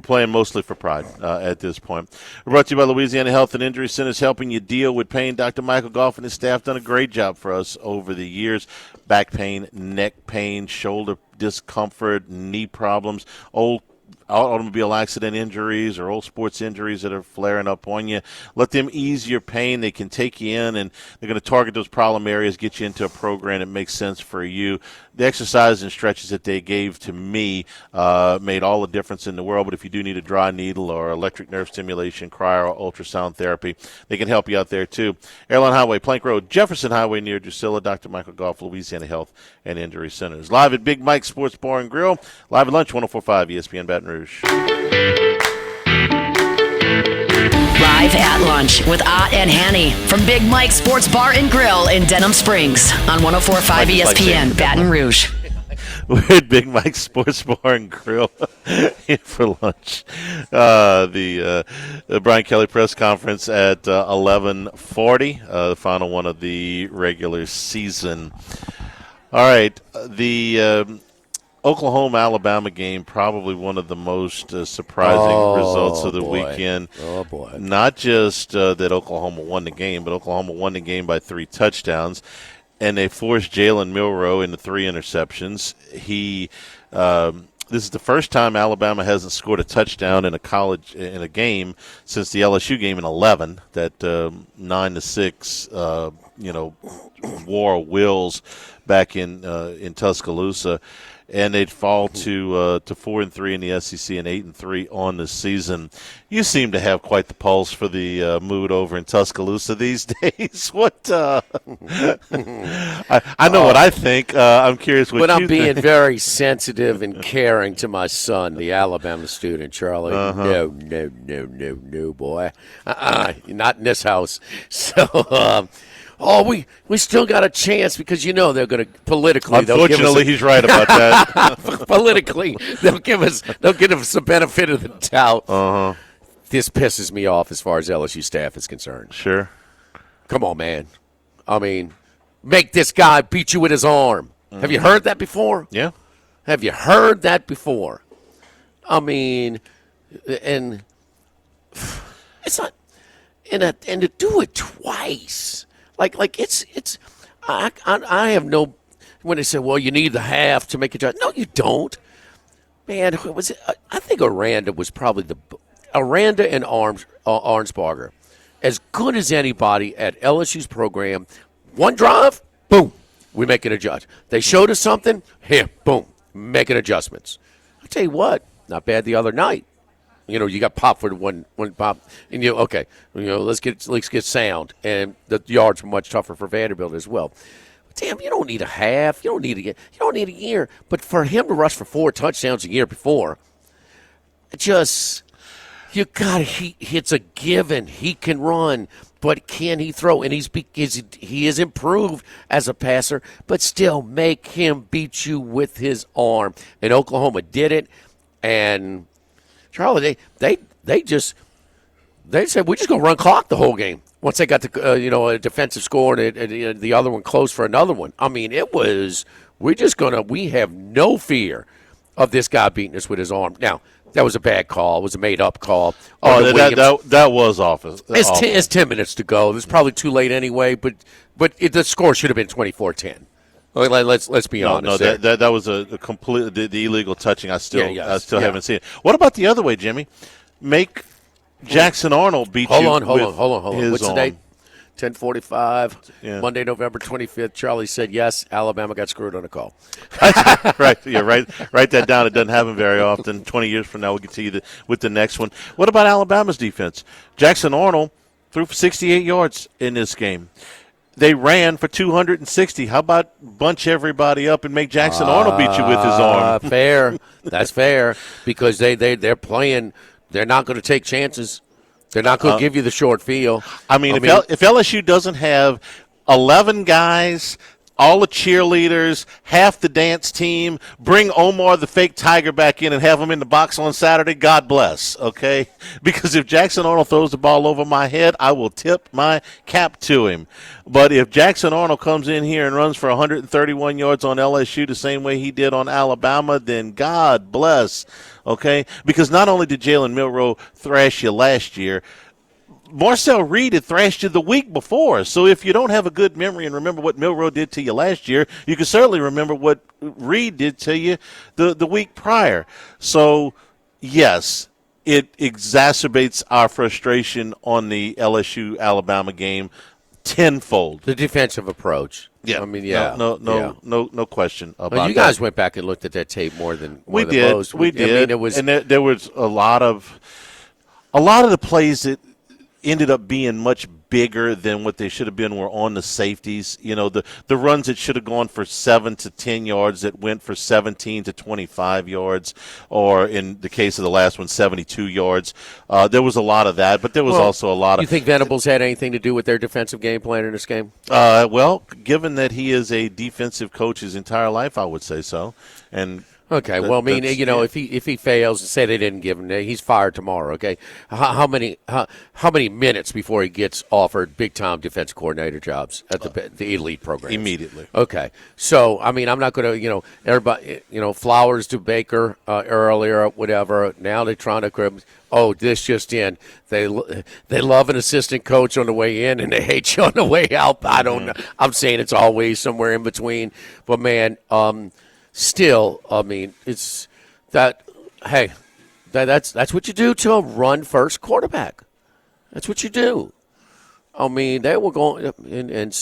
playing mostly for pride at this point. We're brought to you by Louisiana Health and Injury Centers, helping you deal with pain. Dr. Michael Goff and his staff done a great job for us over the years. Back pain, neck pain, shoulder discomfort, knee problems, old automobile accident injuries or old sports injuries that are flaring up on you. Let them ease your pain. They can take you in, and they're going to target those problem areas, get you into a program that makes sense for you. The exercise and stretches that they gave to me made all the difference in the world. But if you do need a dry needle or electric nerve stimulation, cryo, or ultrasound therapy, they can help you out there too. Airline Highway, Plank Road, Jefferson Highway near Drusilla. Dr. Michael Goff, Louisiana Health and Injury Centers. Live at Big Mike's Sports Bar and Grill. Live at lunch, 104.5 ESPN Baton Rouge. Live at lunch with Ott and Hanny from Big Mike's Sports Bar and Grill in Denham Springs on 100.5 ESPN Baton Rouge. We're at Big Mike's Sports Bar and Grill here for lunch. The Brian Kelly press conference at 11:40, the final one of the regular season. All right, the Oklahoma-Alabama game, probably one of the most surprising results of the weekend. Oh, boy. Not just that Oklahoma won the game, but Oklahoma won the game by 3 touchdowns, and they forced Jalen Milroe into 3 interceptions. This is the first time Alabama hasn't scored a touchdown in a game since the LSU game in 11. That 9-6, war of wills back in Tuscaloosa, and they'd fall to 4-3 in the SEC and 8-3 on the season. You seem to have quite the pulse for the mood over in Tuscaloosa these days. What? I know what I think. I'm curious what but you I'm being think. very sensitive and caring to my son, the Alabama student, Charlie. No, boy. Not in this house. So, we still got a chance because they're going to politically. Unfortunately, he's right about that. Politically, they'll give us the benefit of the doubt. This pisses me off as far as LSU staff is concerned. Sure. Come on, man. I mean, make this guy beat you with his arm. Have you heard that before? Yeah. Have you heard that before? I mean, and it's not, and to do it twice, like it's. I have no. When they say, well, you need the half to make it. No, you don't. Man, who was it? I think Aranda was probably Aranda and Arnsparger, as good as anybody at LSU's program. One drive, boom, we make an adjustment. They showed us something, here, boom, making adjustments. I tell you what, not bad the other night. You got popped for the one pop, and let's get sound, and the yards were much tougher for Vanderbilt as well. Damn, you don't need a half. You don't need a year. But for him to rush for 4 touchdowns a year before, it's a given. He can run, but can he throw? And he is improved as a passer, but still make him beat you with his arm. And Oklahoma did it, and Charlie, they said we're just gonna run clock the whole game. Once they got a defensive score and the other one close for another one. I mean, it was we have no fear of this guy beating us with his arm. Now, that was a bad call. It was a made-up call. That was awful. It's 10 minutes to go. It's probably too late anyway, but the score should have been 24-10. Let's be honest. No, that was a complete the illegal touching. I still haven't seen it. What about the other way, Jimmy? Make Jackson Arnold beat hold you. on. What's the date? 10:45. Monday, November 25th. Charlie said yes. Alabama got screwed on a call. Right. Yeah. Write that down. It doesn't happen very often. 20 years from now, we'll get to you with the next one. What about Alabama's defense? Jackson Arnold threw for 68 yards in this game. They ran for 260. How about bunch everybody up and make Jackson Arnold beat you with his arm? Fair. That's fair because they're playing. They're not going to take chances. They're not going to give you the short field. If LSU doesn't have 11 guys, all the cheerleaders, half the dance team, bring Omar the fake tiger back in and have him in the box on Saturday, God bless, okay? Because if Jackson Arnold throws the ball over my head, I will tip my cap to him. But if Jackson Arnold comes in here and runs for 131 yards on LSU the same way he did on Alabama, then God bless, okay? Because not only did Jalen Milroe thrash you last year, Marcel Reed had thrashed you the week before. So if you don't have a good memory and remember what Milroe did to you last year, you can certainly remember what Reed did to you the week prior. So, yes, it exacerbates our frustration on the LSU-Alabama game tenfold. The defensive approach. Yeah. I mean, yeah. No question about that. You guys went back and looked at that tape more than most. We did. I mean, it was, and there was a lot of the plays that ended up being much bigger than what they should have been were on the safeties. The runs that should have gone for 7 to 10 yards that went for 17 to 25 yards, or in the case of the last one, 72 yards. There was a lot of that, but there was also a lot of. You think Venables had anything to do with their defensive game plan in this game? Well, given that he is a defensive coach his entire life, I would say so. And Okay, well, I mean, if he fails, say they didn't give him, he's fired tomorrow. Okay, how many minutes before he gets offered big time defense coordinator jobs at the elite program? Immediately. Okay, so I mean, I'm not going to everybody flowers to Baker earlier, whatever. Now they're trying to this just in. They love an assistant coach on the way in and they hate you on the way out. I don't know. I'm saying it's always somewhere in between, but man. Still, I mean, it's that. Hey, that's what you do to a run-first quarterback. That's what you do. I mean, they were going, and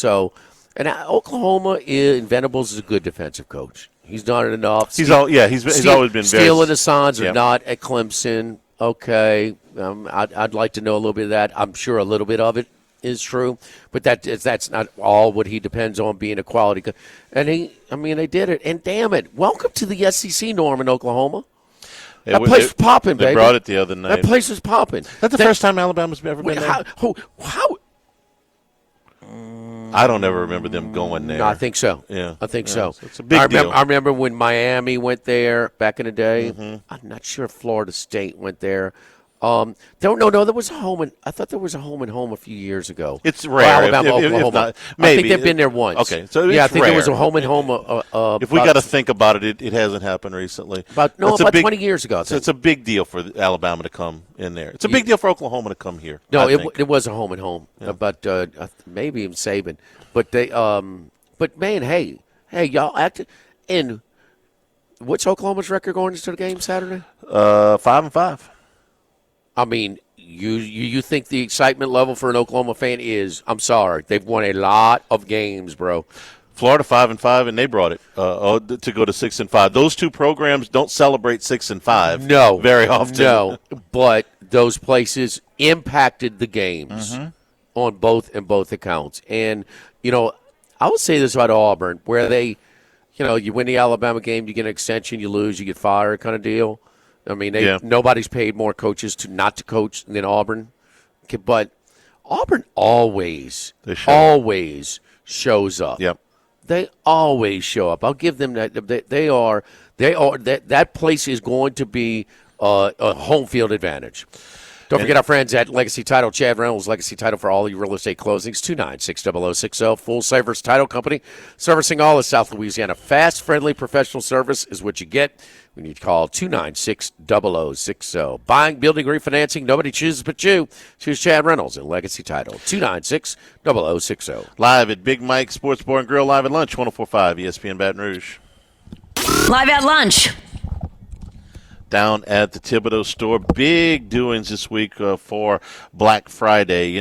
Oklahoma Venables is a good defensive coach. He's done it enough. He's always been Steele very. and Hassan's yeah. are not at Clemson. Okay, I'd like to know a little bit of that. I'm sure a little bit of it is true, but that's not all what he depends on being a quality. And they did it. And damn it, welcome to the SEC, Norman, Oklahoma. That place was popping, baby. They brought it the other night. That place was popping. That's the first time Alabama's ever been there. How? I don't ever remember them going there. No, I think so. Yeah, I think so. It's a big deal. I remember when Miami went there back in the day. Mm-hmm. I'm not sure if Florida State went there. No, there was a home. I thought there was a home and home a few years ago. It's rare. Alabama, Oklahoma. If not, maybe. maybe. I think they've been there once. Okay, so yeah, I it's think rare. there was a home and home. If we got to think about it, it hasn't happened recently. About 20 years ago. So it's a big deal for Alabama to come in there. It's a big deal for Oklahoma to come here. No, it was a home and home, but maybe even Saban. But they, but man, hey, y'all acted. And what's Oklahoma's record going into the game Saturday? 5-5. I mean, you think the excitement level for an Oklahoma fan is? I'm sorry, they've won a lot of games, bro. Florida 5-5, and they brought it to go to 6-5. Those two programs don't celebrate 6-5. No, very often. No, but those places impacted the games on both accounts. And I would say this about Auburn, where they, you win the Alabama game, you get an extension, you lose, you get fired, kind of deal. I mean, nobody's paid more coaches not to coach than Auburn. But Auburn always shows up. Yep. They always show up. I'll give them that. That place is going to be a home field advantage. Don't forget our friends at Legacy Title. Chad Reynolds, Legacy Title for all your real estate closings. 296-0060. Full service title company. Servicing all of South Louisiana. Fast, friendly, professional service is what you get when you call 296-0060. Buying, building, refinancing. Nobody chooses but you. Choose Chad Reynolds at Legacy Title. 296-0060. Live at Big Mike Sports Bar and Grill, live at lunch, 104.5 ESPN Baton Rouge. Live at lunch. Down at the Thibodeau store. Big doings this week for Black Friday.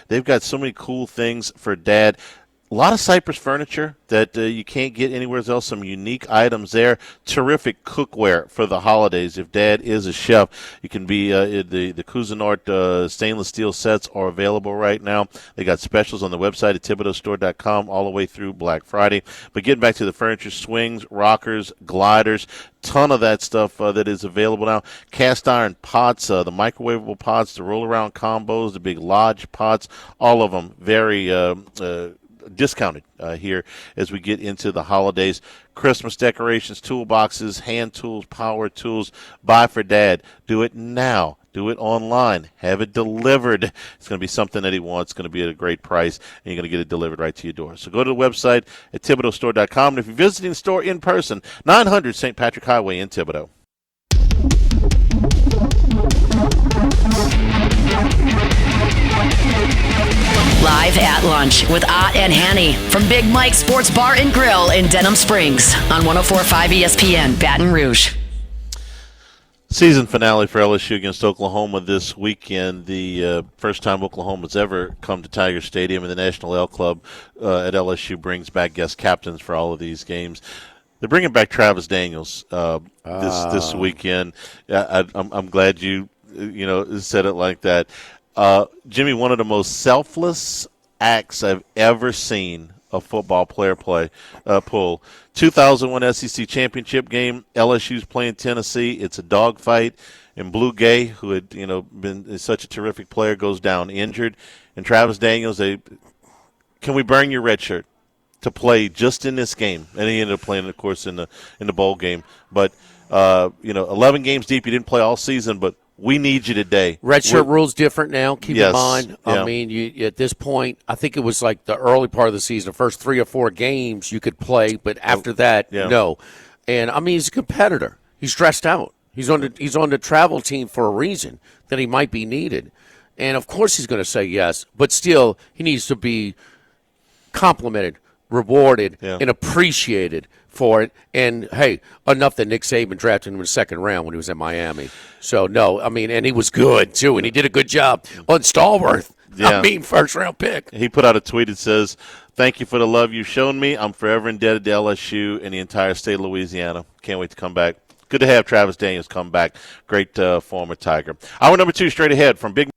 They've got so many cool things for Dad. A lot of Cypress furniture that you can't get anywhere else. Some unique items there. Terrific cookware for the holidays. If Dad is a chef, you can be the Cuisinart stainless steel sets are available right now. They got specials on the website at ThibodeauStore.com all the way through Black Friday. But getting back to the furniture, swings, rockers, gliders, ton of that stuff that is available now. Cast iron pots, the microwavable pots, the roll-around combos, the big lodge pots, all of them very discounted here as we get into the holidays. Christmas decorations, toolboxes, hand tools, power tools. Buy for Dad. Do it now. Do it online. Have it delivered. It's going to be something that he wants. It's going to be at a great price, and you're going to get it delivered right to your door. So go to the website at ThibodeauStore.com. And if you're visiting the store in person, 900 St. Patrick Highway in Thibodaux. Live at lunch with Ott and Hanny from Big Mike Sports Bar and Grill in Denham Springs on 104.5 ESPN Baton Rouge. Season finale for LSU against Oklahoma this weekend. The first time Oklahoma's ever come to Tiger Stadium, and the National L Club at LSU brings back guest captains for all of these games. They're bringing back Travis Daniels this weekend. I'm glad you said it like that. Jimmy, one of the most selfless acts I've ever seen a football player pull. 2001 SEC championship game. LSU's playing Tennessee. It's a dogfight, and Blue Gay, who had been such a terrific player, goes down injured. And Travis Daniels, can we burn your red shirt? to play just in this game, and he ended up playing, of course, in the bowl game. But 11 games deep, you didn't play all season, but we need you today. Redshirt rule's different now. Keep in Yes, mind. yeah. I mean, you at this point, I think it was like the early part of the season, the first 3 or 4 games you could play, but after that, yeah. no. And I mean, he's a competitor. He's stressed out. He's on the travel team for a reason, that he might be needed. And of course he's going to say yes, but still he needs to be complimented, rewarded, and appreciated for it. And, hey, enough that Nick Saban drafted him in the second round when he was in Miami. So, no, I mean, and he was good, too, and he did a good job on Stallworth. Yeah. I mean, first-round pick. He put out a tweet that says, "Thank you for the love you've shown me. I'm forever indebted to LSU and the entire state of Louisiana. Can't wait to come back." Good to have Travis Daniels come back. Great former Tiger. Hour number 2 straight ahead from Big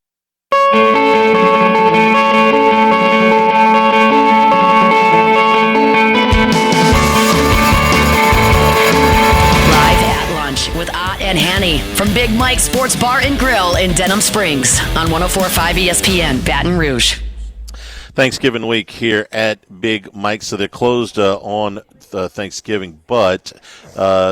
with Ott and Hanny from Big Mike Sports Bar and Grill in Denham Springs on 104.5 ESPN, Baton Rouge. Thanksgiving week here at Big Mike, so they're closed on Thanksgiving, but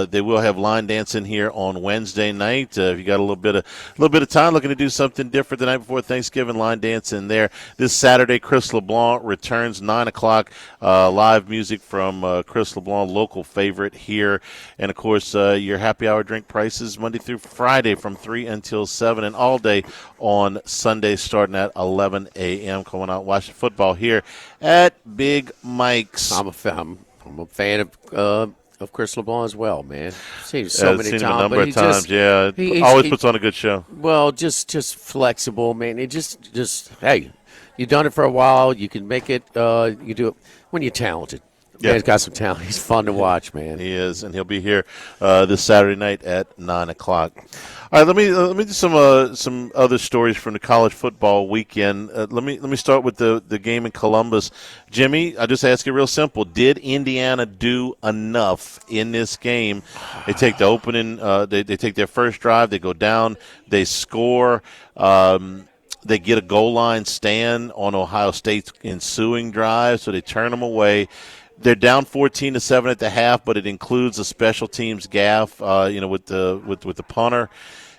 they will have line dancing here on Wednesday night. If you got a little bit of time, looking to do something different the night before Thanksgiving, line dancing there. This Saturday, Chris LeBlanc returns 9:00. Live music from Chris LeBlanc, local favorite here, and of course your happy hour drink prices Monday through Friday from 3 until 7, and all day on Sunday starting at 11 a.m. Coming out and watching football here at Big Mike's. I'm a fan of Chris LeBlanc as well, man. I've seen him so many times. A number of times, he always puts on a good show. Well, just flexible, man. It just hey, you've done it for a while. You can make it. You do it when you're talented. Yeah, he's got some talent. He's fun to watch, man. He is, and he'll be here this Saturday night at 9:00. All right, let me do some other stories from the college football weekend. Let me start with the game in Columbus. Jimmy, I just ask you real simple: did Indiana do enough in this game? They take the opening. They take their first drive. They go down. They score. They get a goal line stand on Ohio State's ensuing drive, so they turn them away. They're down 14-7 at the half, but it includes a special teams gaffe, with the punter.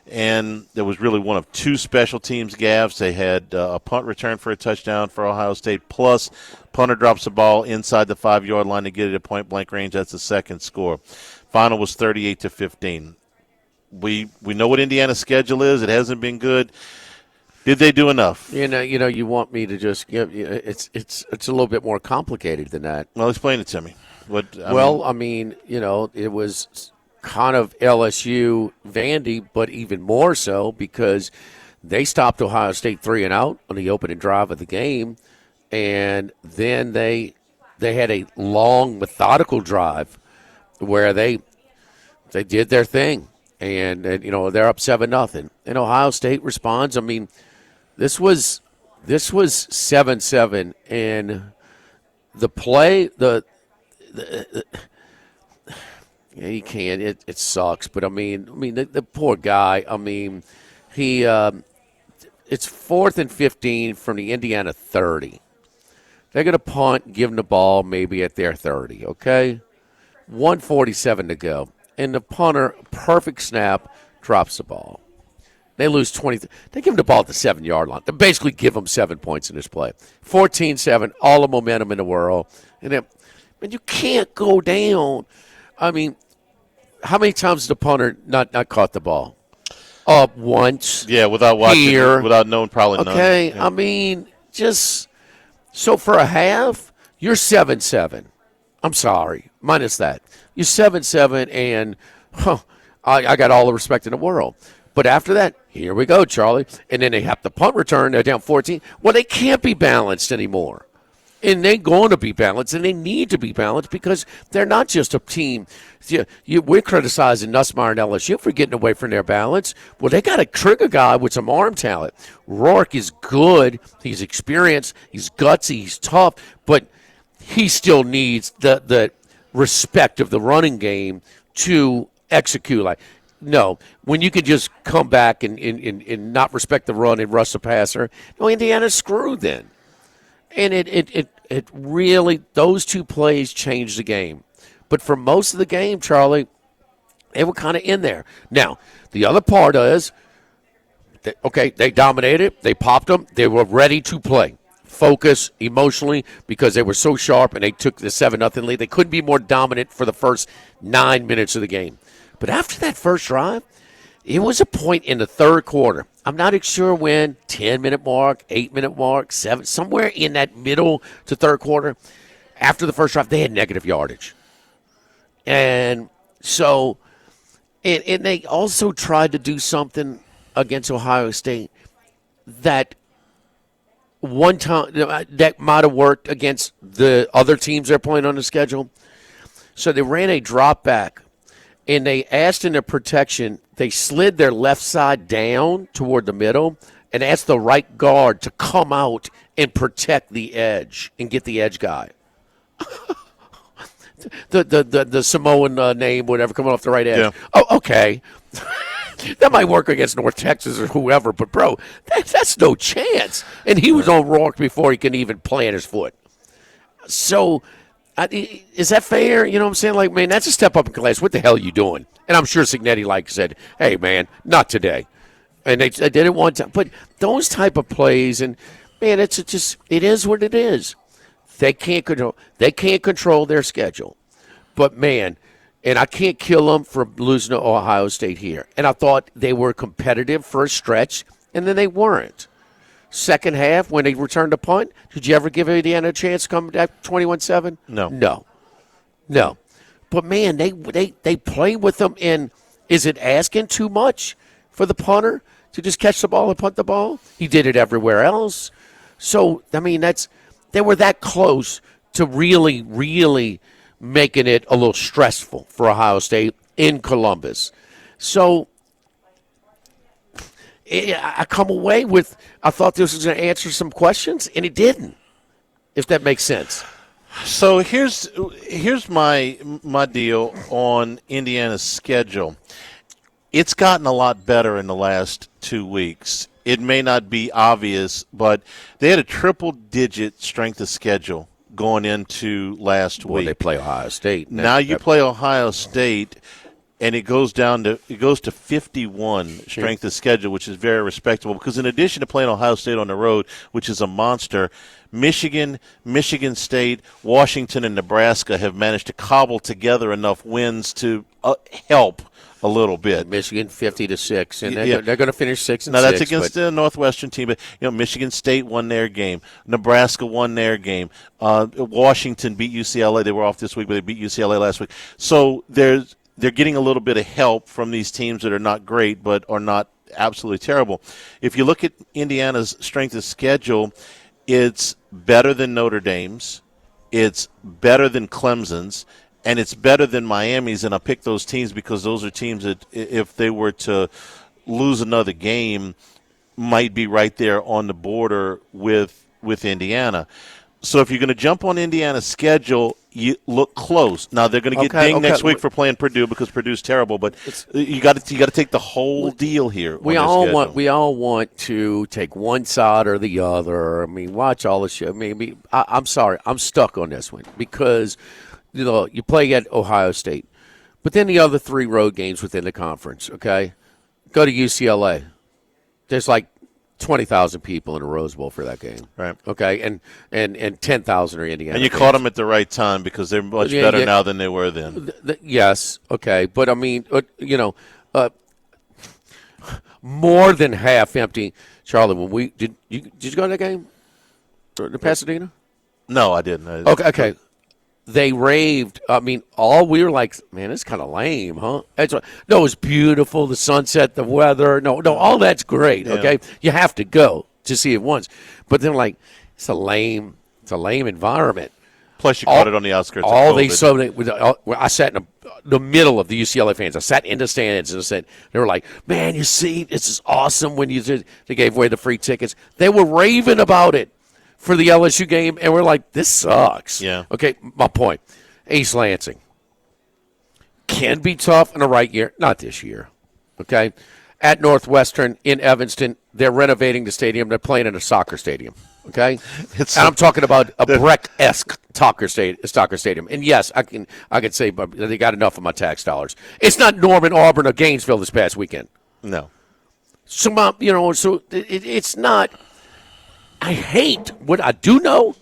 And there was really one of 2 special teams gaffes. They had a punt return for a touchdown for Ohio State, plus punter drops the ball inside the 5-yard line to get it at point-blank range. That's the second score. Final was 38-15. We know what Indiana's schedule is. It hasn't been good. Did they do enough? You want me to just give you it's a little bit more complicated than that. Well, explain it to me. I mean, it was kind of LSU Vandy, but even more so because they stopped Ohio State 3 and out on the opening drive of the game, and then they had a long methodical drive where they did their thing, and they're up 7-0, and Ohio State responds. I mean, this was 7-7, and the play yeah, you can't. It sucks, but I mean, the poor guy. I mean, it's 4th and 15 from the Indiana 30. They're going to punt, give them the ball maybe at their 30. Okay, 1:47 to go, and the punter, perfect snap, drops the ball. They lose 20. They give them the ball at the 7-yard line. They basically give them 7 points in this play. 14-7, all the momentum in the world, and then, you can't go down. I mean, how many times has the punter not caught the ball? Once. Yeah, without watching, here. Without knowing, probably none. Okay, Yeah. I mean, just so for a half, you're 7-7. I'm sorry, minus that. You're 7-7, and I got all the respect in the world. But after that, here we go, Charlie. And then they have the punt return. They're down 14. Well, they can't be balanced anymore. And they're going to be balanced, and they need to be balanced because they're not just a team. We're criticizing Nussmeier and LSU for getting away from their balance. Well, they got a trigger guy with some arm talent. Rourke is good. He's experienced. He's gutsy. He's tough. But he still needs the respect of the running game to execute. No, when you can just come back and not respect the run and rush the passer, no, Indiana's screwed then. And it really, those two plays changed the game. But for most of the game, Charlie, they were kind of in there. Now, the other part is, they dominated. They popped them. They were ready to play. Focus emotionally because they were so sharp and they took the 7-0 lead. They couldn't be more dominant for the first 9 minutes of the game. But after that first drive, it was a point in the third quarter. I'm not sure when, 10-minute mark, 8-minute mark, 7, somewhere in that middle to third quarter. After the first drive, they had negative yardage. And so, and they also tried to do something against Ohio State that one time that might have worked against the other teams they're playing on the schedule. So they ran a drop back, and they asked in their protection, they slid their left side down toward the middle and asked the right guard to come out and protect the edge and get the edge guy. the Samoan name, whatever, coming off the right edge. Yeah. Oh, okay. That might work against North Texas or whoever, but, bro, that's no chance. And he was on rocked before he can even plant his foot. So, is that fair? You know what I'm saying? Like, man, that's a step up in class. What the hell are you doing? And I'm sure Cignetti, said, hey, man, not today. And they did it one time. But those type of plays, and, man, it is what it is. They can't control their schedule. But, man, and I can't kill them for losing to Ohio State here. And I thought they were competitive for a stretch, and then they weren't. Second half, when they returned to punt, did you ever give Indiana a chance to come back 21-7? No. But, man, they play with them. And is it asking too much for the punter to just catch the ball and punt the ball? He did it everywhere else. So, I mean, they were that close to really, really making it a little stressful for Ohio State in Columbus. So I come away with, I thought this was going to answer some questions, and it didn't, if that makes sense. So here's my deal on Indiana's schedule. It's gotten a lot better in the last 2 weeks. It may not be obvious, but they had a triple-digit strength of schedule going into last week. They play Ohio State. Now you play Ohio State, and it goes to 51 strength of schedule, which is very respectable. Because in addition to playing Ohio State on the road, which is a monster, Michigan, Michigan State, Washington, and Nebraska have managed to cobble together enough wins to help a little bit. Michigan 50-6, and they're going to finish 6-6. Now that's against the Northwestern team, but Michigan State won their game, Nebraska won their game, Washington beat UCLA. They were off this week, but they beat UCLA last week. So they're getting a little bit of help from these teams that are not great, but are not absolutely terrible. If you look at Indiana's strength of schedule, it's better than Notre Dame's, it's better than Clemson's, and it's better than Miami's, and I pick those teams because those are teams that, if they were to lose another game, might be right there on the border with Indiana. So if you're going to jump on Indiana's schedule, you look close. Now they're going to get dinged next week for playing Purdue because Purdue's terrible, but you got to take the whole deal here. We all want to take one side or the other. I mean, watch all the show. I mean, I'm sorry, I'm stuck on this one because you play at Ohio State, but then the other 3 road games within the conference. Okay, go to UCLA. There's like 20,000 people in a Rose Bowl for that game. Right. Okay, and 10,000 are Indiana. And you caught them at the right time because they're much better now than they were then. Yes. Okay, but I mean, more than half empty. Charlie, when we did you go to that game? To Pasadena? No, I didn't. Okay. They raved. I mean, we were like, man, it's kind of lame, huh? No, it was beautiful. The sunset, the weather. No, all that's great. Yeah. Okay, you have to go to see it once. But then, it's a lame environment. Plus, you caught it on the outskirts. I sat in the middle of the UCLA fans. I sat in the stands and they were like, man, you see, this is awesome when they gave away the free tickets. They were raving about it for the LSU game, and we're like, this sucks. Yeah. Okay, my point. East Lansing can be tough in the right year. Not this year. Okay? At Northwestern in Evanston, they're renovating the stadium. They're playing in a soccer stadium. Okay, and I'm talking about a Breck-esque Stalker Stadium. And yes, I can say they got enough of my tax dollars. It's not Norman, Auburn, or Gainesville this past weekend. No. So it's not. I hate what I do know.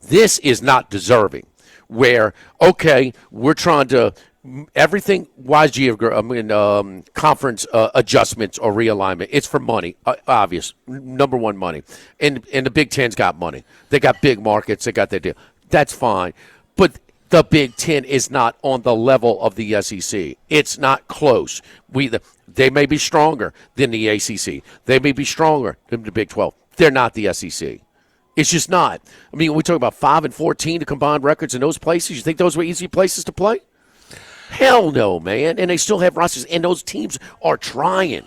This is not deserving. Where we're trying to. Everything conference adjustments or realignment. It's for money, obvious. Number one, money, and the Big Ten's got money. They got big markets. They got their deal. That's fine, but the Big Ten is not on the level of the SEC. It's not close. They may be stronger than the ACC. They may be stronger than the Big 12. They're not the SEC. It's just not. I mean, we talk about 5-14 to combined records in those places. You think those were easy places to play? Hell no, man. And they still have rosters, and those teams are trying.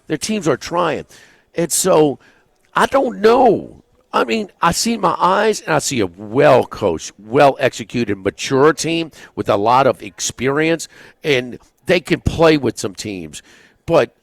Their teams are trying. And so I don't know. I mean, I see my eyes, and I see a well-coached, well-executed, mature team with a lot of experience, and they can play with some teams. But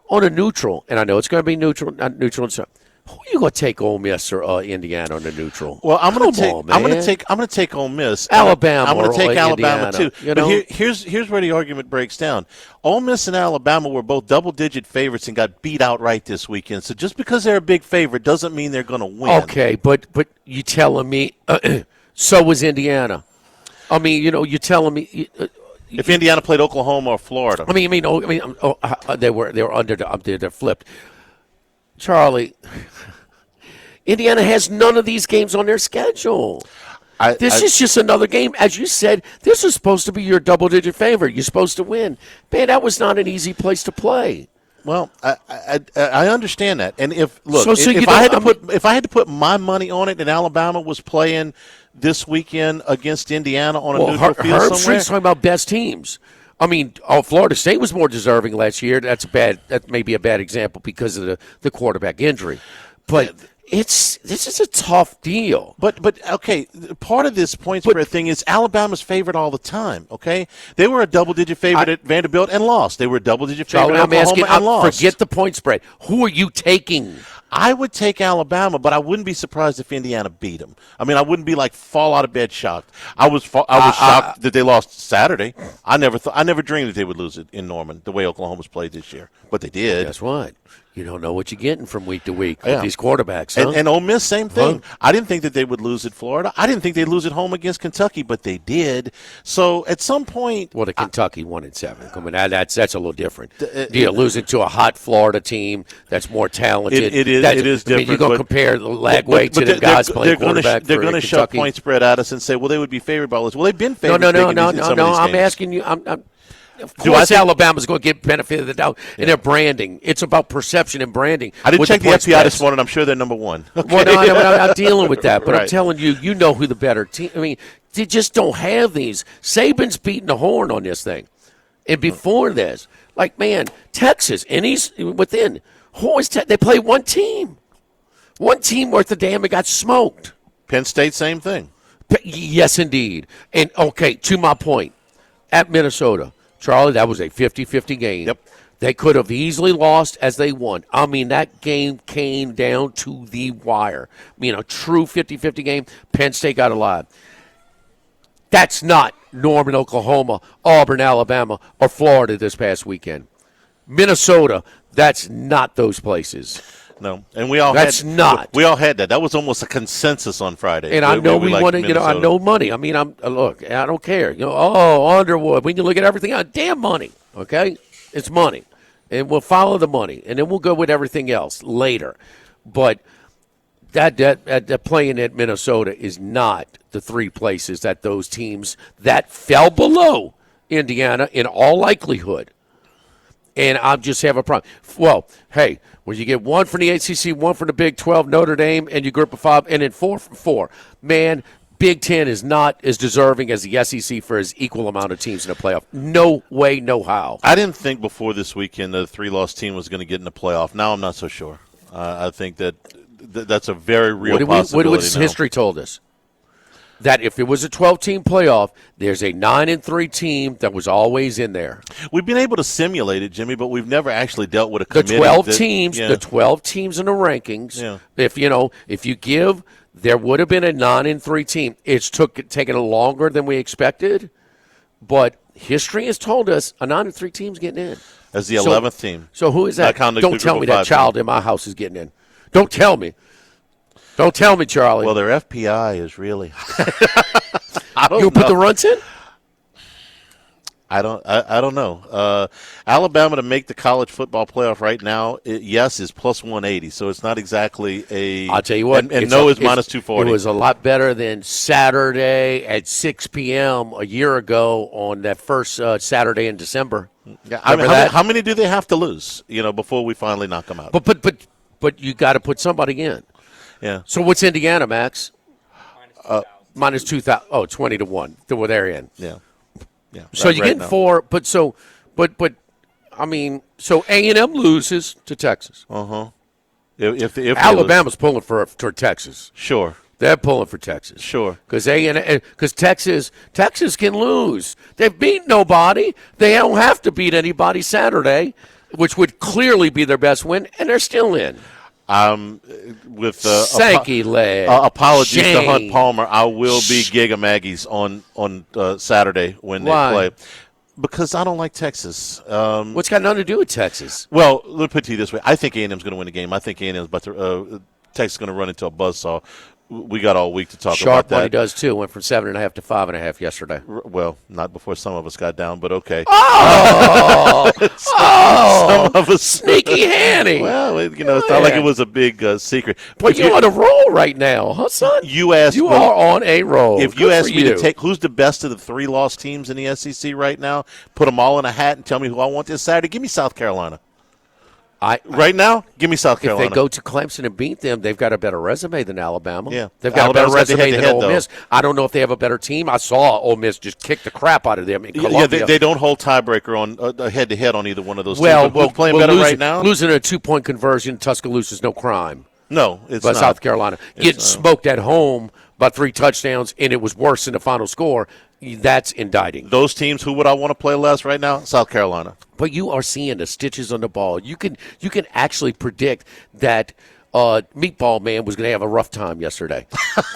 on a neutral, and I know it's going to be neutral, not neutral and stuff. Who are you going to take, Ole Miss or Indiana on the neutral? Well, I'm going to take Ole Miss. Alabama. I'm going to take Alabama Indiana, too. You know? But here's where the argument breaks down. Ole Miss and Alabama were both double-digit favorites and got beat outright this weekend. So just because they're a big favorite doesn't mean they're going to win. Okay, but you telling me so was Indiana. I mean, you're telling me. If Indiana played Oklahoma or Florida, they were under. They're flipped. Charlie, Indiana has none of these games on their schedule. This is just another game. As you said, this is supposed to be your double-digit favorite. You're supposed to win. Man, that was not an easy place to play. Well, I understand that. And if I had to put my money on it and Alabama was playing this weekend against Indiana on a neutral field Herb somewhere. Street's talking about best teams. I mean, Florida State was more deserving last year. That may be a bad example because of the quarterback injury. But this is a tough deal. But okay, part of this point spread thing is Alabama's favorite all the time, okay? They were a double-digit favorite at Vanderbilt and lost. They were a double-digit favorite at Oklahoma and lost. Forget the point spread. Who are you taking? I would take Alabama, but I wouldn't be surprised if Indiana beat them. I mean, I wouldn't be fall out of bed shocked. I was shocked that they lost Saturday. I never dreamed that they would lose it in Norman the way Oklahoma's played this year, but they did. Guess what? You don't know what you're getting from week to week with these quarterbacks. Huh? And Ole Miss, same thing. I didn't think that they would lose at Florida. I didn't think they'd lose at home against Kentucky, but they did. So at some point, the Kentucky 1-7. I mean, that's a little different. You're losing to a hot Florida team that's more talented. It is different. I mean, you're going to compare the lag weight to the guys playing quarterback. They're going to shove point spread at us and say, well, they would be favored by this. Well, they've been favored. No. I'm asking you. Of course, Alabama's going to get benefit of the doubt in their branding. It's about perception and branding. I didn't check the FBI this morning. I'm sure they're number one. Okay. Well, I'm dealing with that, but right. I'm telling you, you know who the better team. I mean, they just don't have these. Saban's beating the horn on this thing, and before this, Texas, and he's within. They play one team worth of damn. It got smoked. Penn State, same thing. Yes, indeed. And okay, to my point, at Minnesota. Charlie, that was a 50-50 game. Yep. They could have easily lost as they won. I mean, that game came down to the wire. I mean, a true 50-50 game. Penn State got alive. That's not Norman, Oklahoma, Auburn, Alabama, or Florida this past weekend. Minnesota, that's not those places. No, and we all had that. That was almost a consensus on Friday. And I know we want to, I know money. I mean, I don't care. Underwood. We can look at everything. Damn money. Okay, it's money, and we'll follow the money, and then we'll go with everything else later. But that playing at Minnesota is not the three places that those teams that fell below Indiana in all likelihood. And I just have a problem. Well, hey, when you get one from the ACC, one from the Big 12, Notre Dame, and your group of five, and then 4 from 4, man, Big Ten is not as deserving as the SEC for as equal amount of teams in the playoff. No way, no how. I didn't think before this weekend the 3-loss team was going to get in the playoff. Now I'm not so sure. I think that's a very real possibility. What history told us? that if it was a 12-team playoff, there's a 9-3 team that was always in there. We've been able to simulate it, Jimmy, but we've never actually dealt with a The committee. 12 that, teams, yeah. the 12 teams in the rankings. Yeah. If you give, there would have been a 9-3 team. It's taken longer than we expected, but history has told us a 9-3 team's getting in. As the 11th team. So who is that? Don't tell me that child in my house is getting in. Don't tell me. Don't tell me, Charlie. Well, their FPI is really. You put the runs in? I don't know. Alabama to make the college football playoff right now, yes, is plus 180. So it's not exactly a. I'll tell you what. And no is minus 240. It was a lot better than Saturday at 6 p.m. a year ago on that first Saturday in December. Yeah, I mean, how many do they have to lose? Before we finally knock them out. But you got to put somebody in. Yeah. So what's Indiana, Max? Minus 2,000. Oh, 20 to 1. Well, they're in. Yeah. Yeah. So you're getting 4, but I mean, so A&M loses to Texas. If Alabama's pulling for Texas. Sure. They're pulling for Texas. Sure. Because Texas can lose. They've beat nobody. They don't have to beat anybody Saturday, which would clearly be their best win, and they're still in. With Sankey leg. Apologies Shame. to Hunt Palmer. I will be Giga Maggie's on Saturday when they play. Because I don't like Texas. What's got nothing to do with Texas? Well, let me put it to you this way. I think A&M's going to win the game. I think A&M's about to Texas is going to run into a buzzsaw. We got all week to talk about that. Sharp money does, too. Went from 7.5 to 5.5 yesterday. Well, not before some of us got down, but okay. Some of us. Sneaky Hanny. Well, it's not like it was a big secret. But you're on a roll right now, huh, son? You are on a roll. If you ask me to take who's the best of the 3 lost teams in the SEC right now, put them all in a hat and tell me who I want this Saturday, give me South Carolina. Right now, give me South Carolina. If they go to Clemson and beat them, they've got a better resume than Alabama. Yeah. They've got Alabama's a better resume than Ole though. Miss. I don't know if they have a better team. I saw Ole Miss just kick the crap out of them in Columbia. Yeah, they don't hold tiebreaker on head-to-head on either one of those teams. Who's playing better right now? Losing a 2-point conversion, Tuscaloosa is no crime. No, it's but not. South Carolina. Getting smoked at home by 3 touchdowns, and it was worse than the final score. That's indicting. Those teams, who would I want to play less right now? South Carolina. But you are seeing the stitches on the ball. You can actually predict that Meatball Man was going to have a rough time yesterday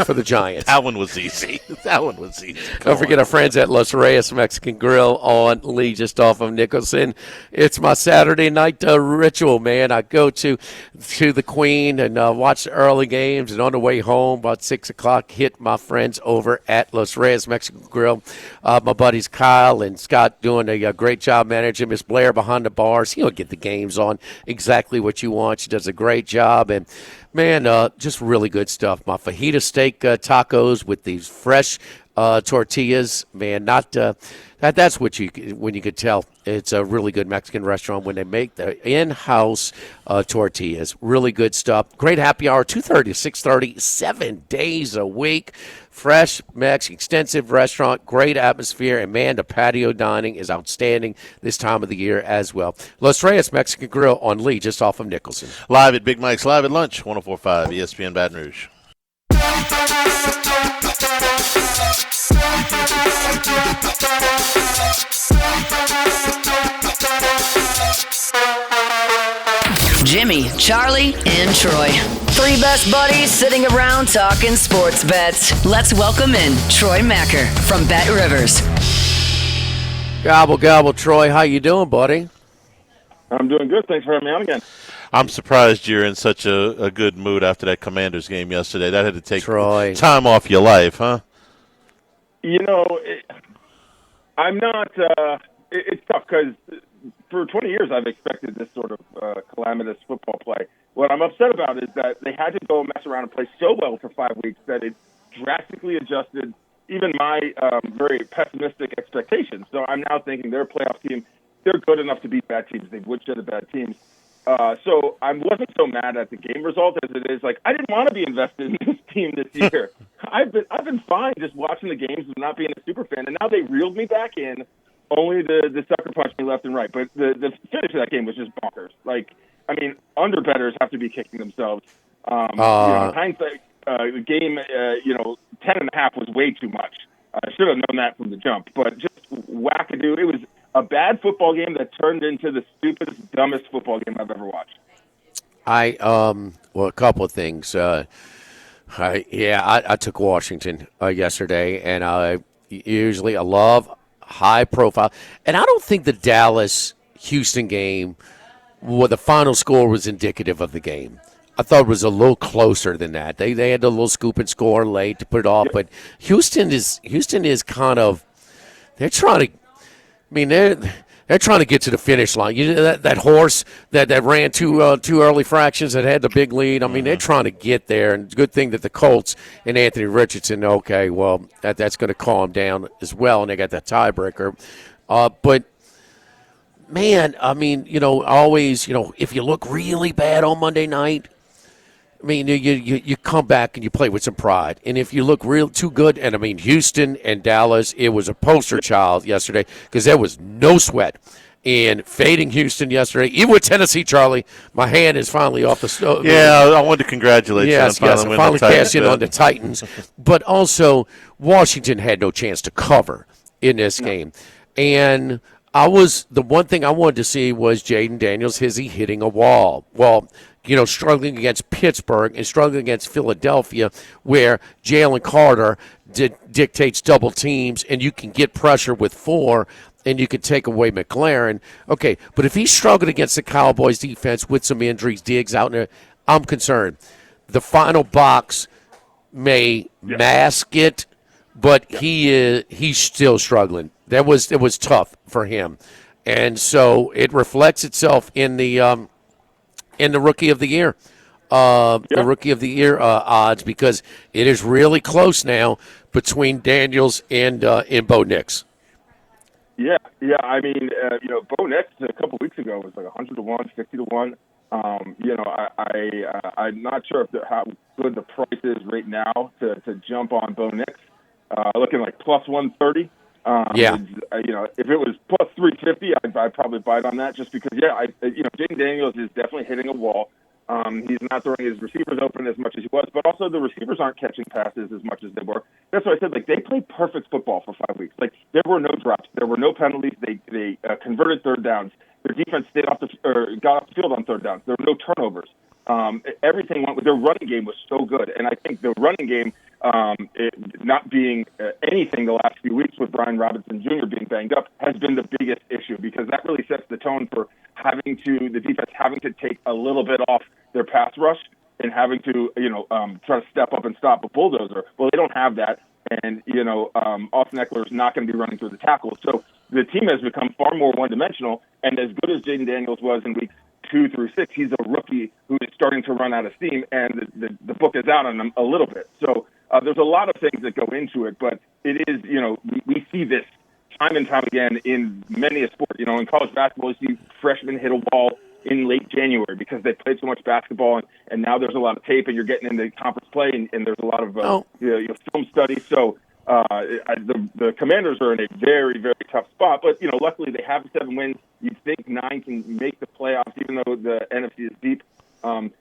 for the Giants. That one was easy. Don't forget our friends at Los Reyes Mexican Grill on Lee, just off of Nicholson. It's my Saturday night ritual, man. I go to the Queen and watch the early games, and on the way home about 6 o'clock, hit my friends over at Los Reyes Mexican Grill. My buddies Kyle and Scott doing a great job managing. Miss Blair behind the bars. He'll get the games on exactly what you want. She does a great job. And man, just really good stuff. My fajita steak tacos with these fresh tortillas, man. That's what when you could tell it's a really good Mexican restaurant when they make the in-house tortillas. Really good stuff. Great happy hour, 2:30 to 6:30, 7 days a week. Fresh Mex, extensive restaurant, great atmosphere, and man, the patio dining is outstanding this time of the year as well. Los Reyes Mexican Grill on Lee, just off of Nicholson. Live at Big Mike's, live at lunch, 104.5 ESPN Baton Rouge. Jimmy, Charlie, and Troy. 3 best buddies sitting around talking sports bets. Let's welcome in Troy Macker from Bet Rivers. Gobble, gobble, Troy. How you doing, buddy? I'm doing good. Thanks for having me on again. I'm surprised you're in such a good mood after that Commanders game yesterday. That had to take Troy. time off your life, huh? I'm not it's tough because for 20 years I've expected this sort of calamitous football play. What I'm upset about is that they had to go mess around and play so well for 5 weeks that it drastically adjusted even my very pessimistic expectations. So I'm now thinking they're a playoff team. They're good enough to beat bad teams. They woodshed the bad teams. So I wasn't so mad at the game result as it is like I didn't want to be invested in this team this year. I've been fine just watching the games and not being a super fan, and now they reeled me back in. Only the sucker punched me left and right, but the finish of that game was just bonkers. Like, I mean, underbettors have to be kicking themselves. In the game, 10.5 was way too much. I should have known that from the jump. But just wackadoo. It was a bad football game that turned into the stupidest, dumbest football game I've ever watched. Well, a couple of things. I took Washington yesterday, and I love high profile. And I don't think the Dallas-Houston game, the final score was indicative of the game. I thought it was a little closer than that. They had a little scoop and score late to put it off, but Houston is kind of, they're trying to get to the finish line. You know, that horse that ran two early fractions that had the big lead. I mean, they're trying to get there, and good thing that the Colts and Anthony Richardson. Okay, well that's going to calm down as well, and they got that tiebreaker. But man, I mean, always, if you look really bad on Monday night, I mean, you come back and you play with some pride. And if you look real too good, and I mean, Houston and Dallas, it was a poster child yesterday because there was no sweat in fading Houston yesterday. Even with Tennessee, Charlie, my hand is finally off the stove. Yeah, I wanted to congratulate you. Yes, I finally cashed in on the Titans. But also, Washington had no chance to cover in this game. And the one thing I wanted to see was Jaden Daniels hitting a wall. Well, struggling against Pittsburgh and struggling against Philadelphia, where Jalen Carter dictates double teams, and you can get pressure with 4, and you can take away McLaren. Okay, but if he's struggling against the Cowboys defense with some injuries, Diggs out there, I'm concerned. The final box may mask it, but he's still struggling. It was tough for him, and so it reflects itself in the Rookie of the Year, the Rookie of the Year odds, because it is really close now between Daniels and Bo Nix. Yeah. I mean, Bo Nix a couple weeks ago was like 100-1, 50-1. I'm not sure how good the price is right now to jump on Bo Nix. Looking like plus 130. If it was plus 350, I'd probably bite on that just because, Jaden Daniels is definitely hitting a wall. He's not throwing his receivers open as much as he was, but also the receivers aren't catching passes as much as they were. That's why I said, they played perfect football for 5 weeks. There were no drops. There were no penalties. They converted third downs. Their defense got off the field on third downs. There were no turnovers. Everything went with their running game was so good. And I think the running game, not being anything the last few weeks with Brian Robinson Jr. being banged up, has been the biggest issue because that really sets the tone for the defense having to take a little bit off their pass rush and having to, try to step up and stop a bulldozer. Well, they don't have that. And, Austin Eckler is not going to be running through the tackles. So the team has become far more one-dimensional. And as good as Jaden Daniels was in weeks 2 through 6, he's a rookie who is starting to run out of steam, and the book is out on him a little bit. So there's a lot of things that go into it, but it is, we see this time and time again in many a sport. In college basketball, you see freshmen hit a wall in late January because they played so much basketball, and now there's a lot of tape, and you're getting into conference play, and there's a lot of film study. So the Commanders are in a very, very tough spot, but luckily they have 7 wins. You'd think 9 can make the playoffs, even though the NFC is deep.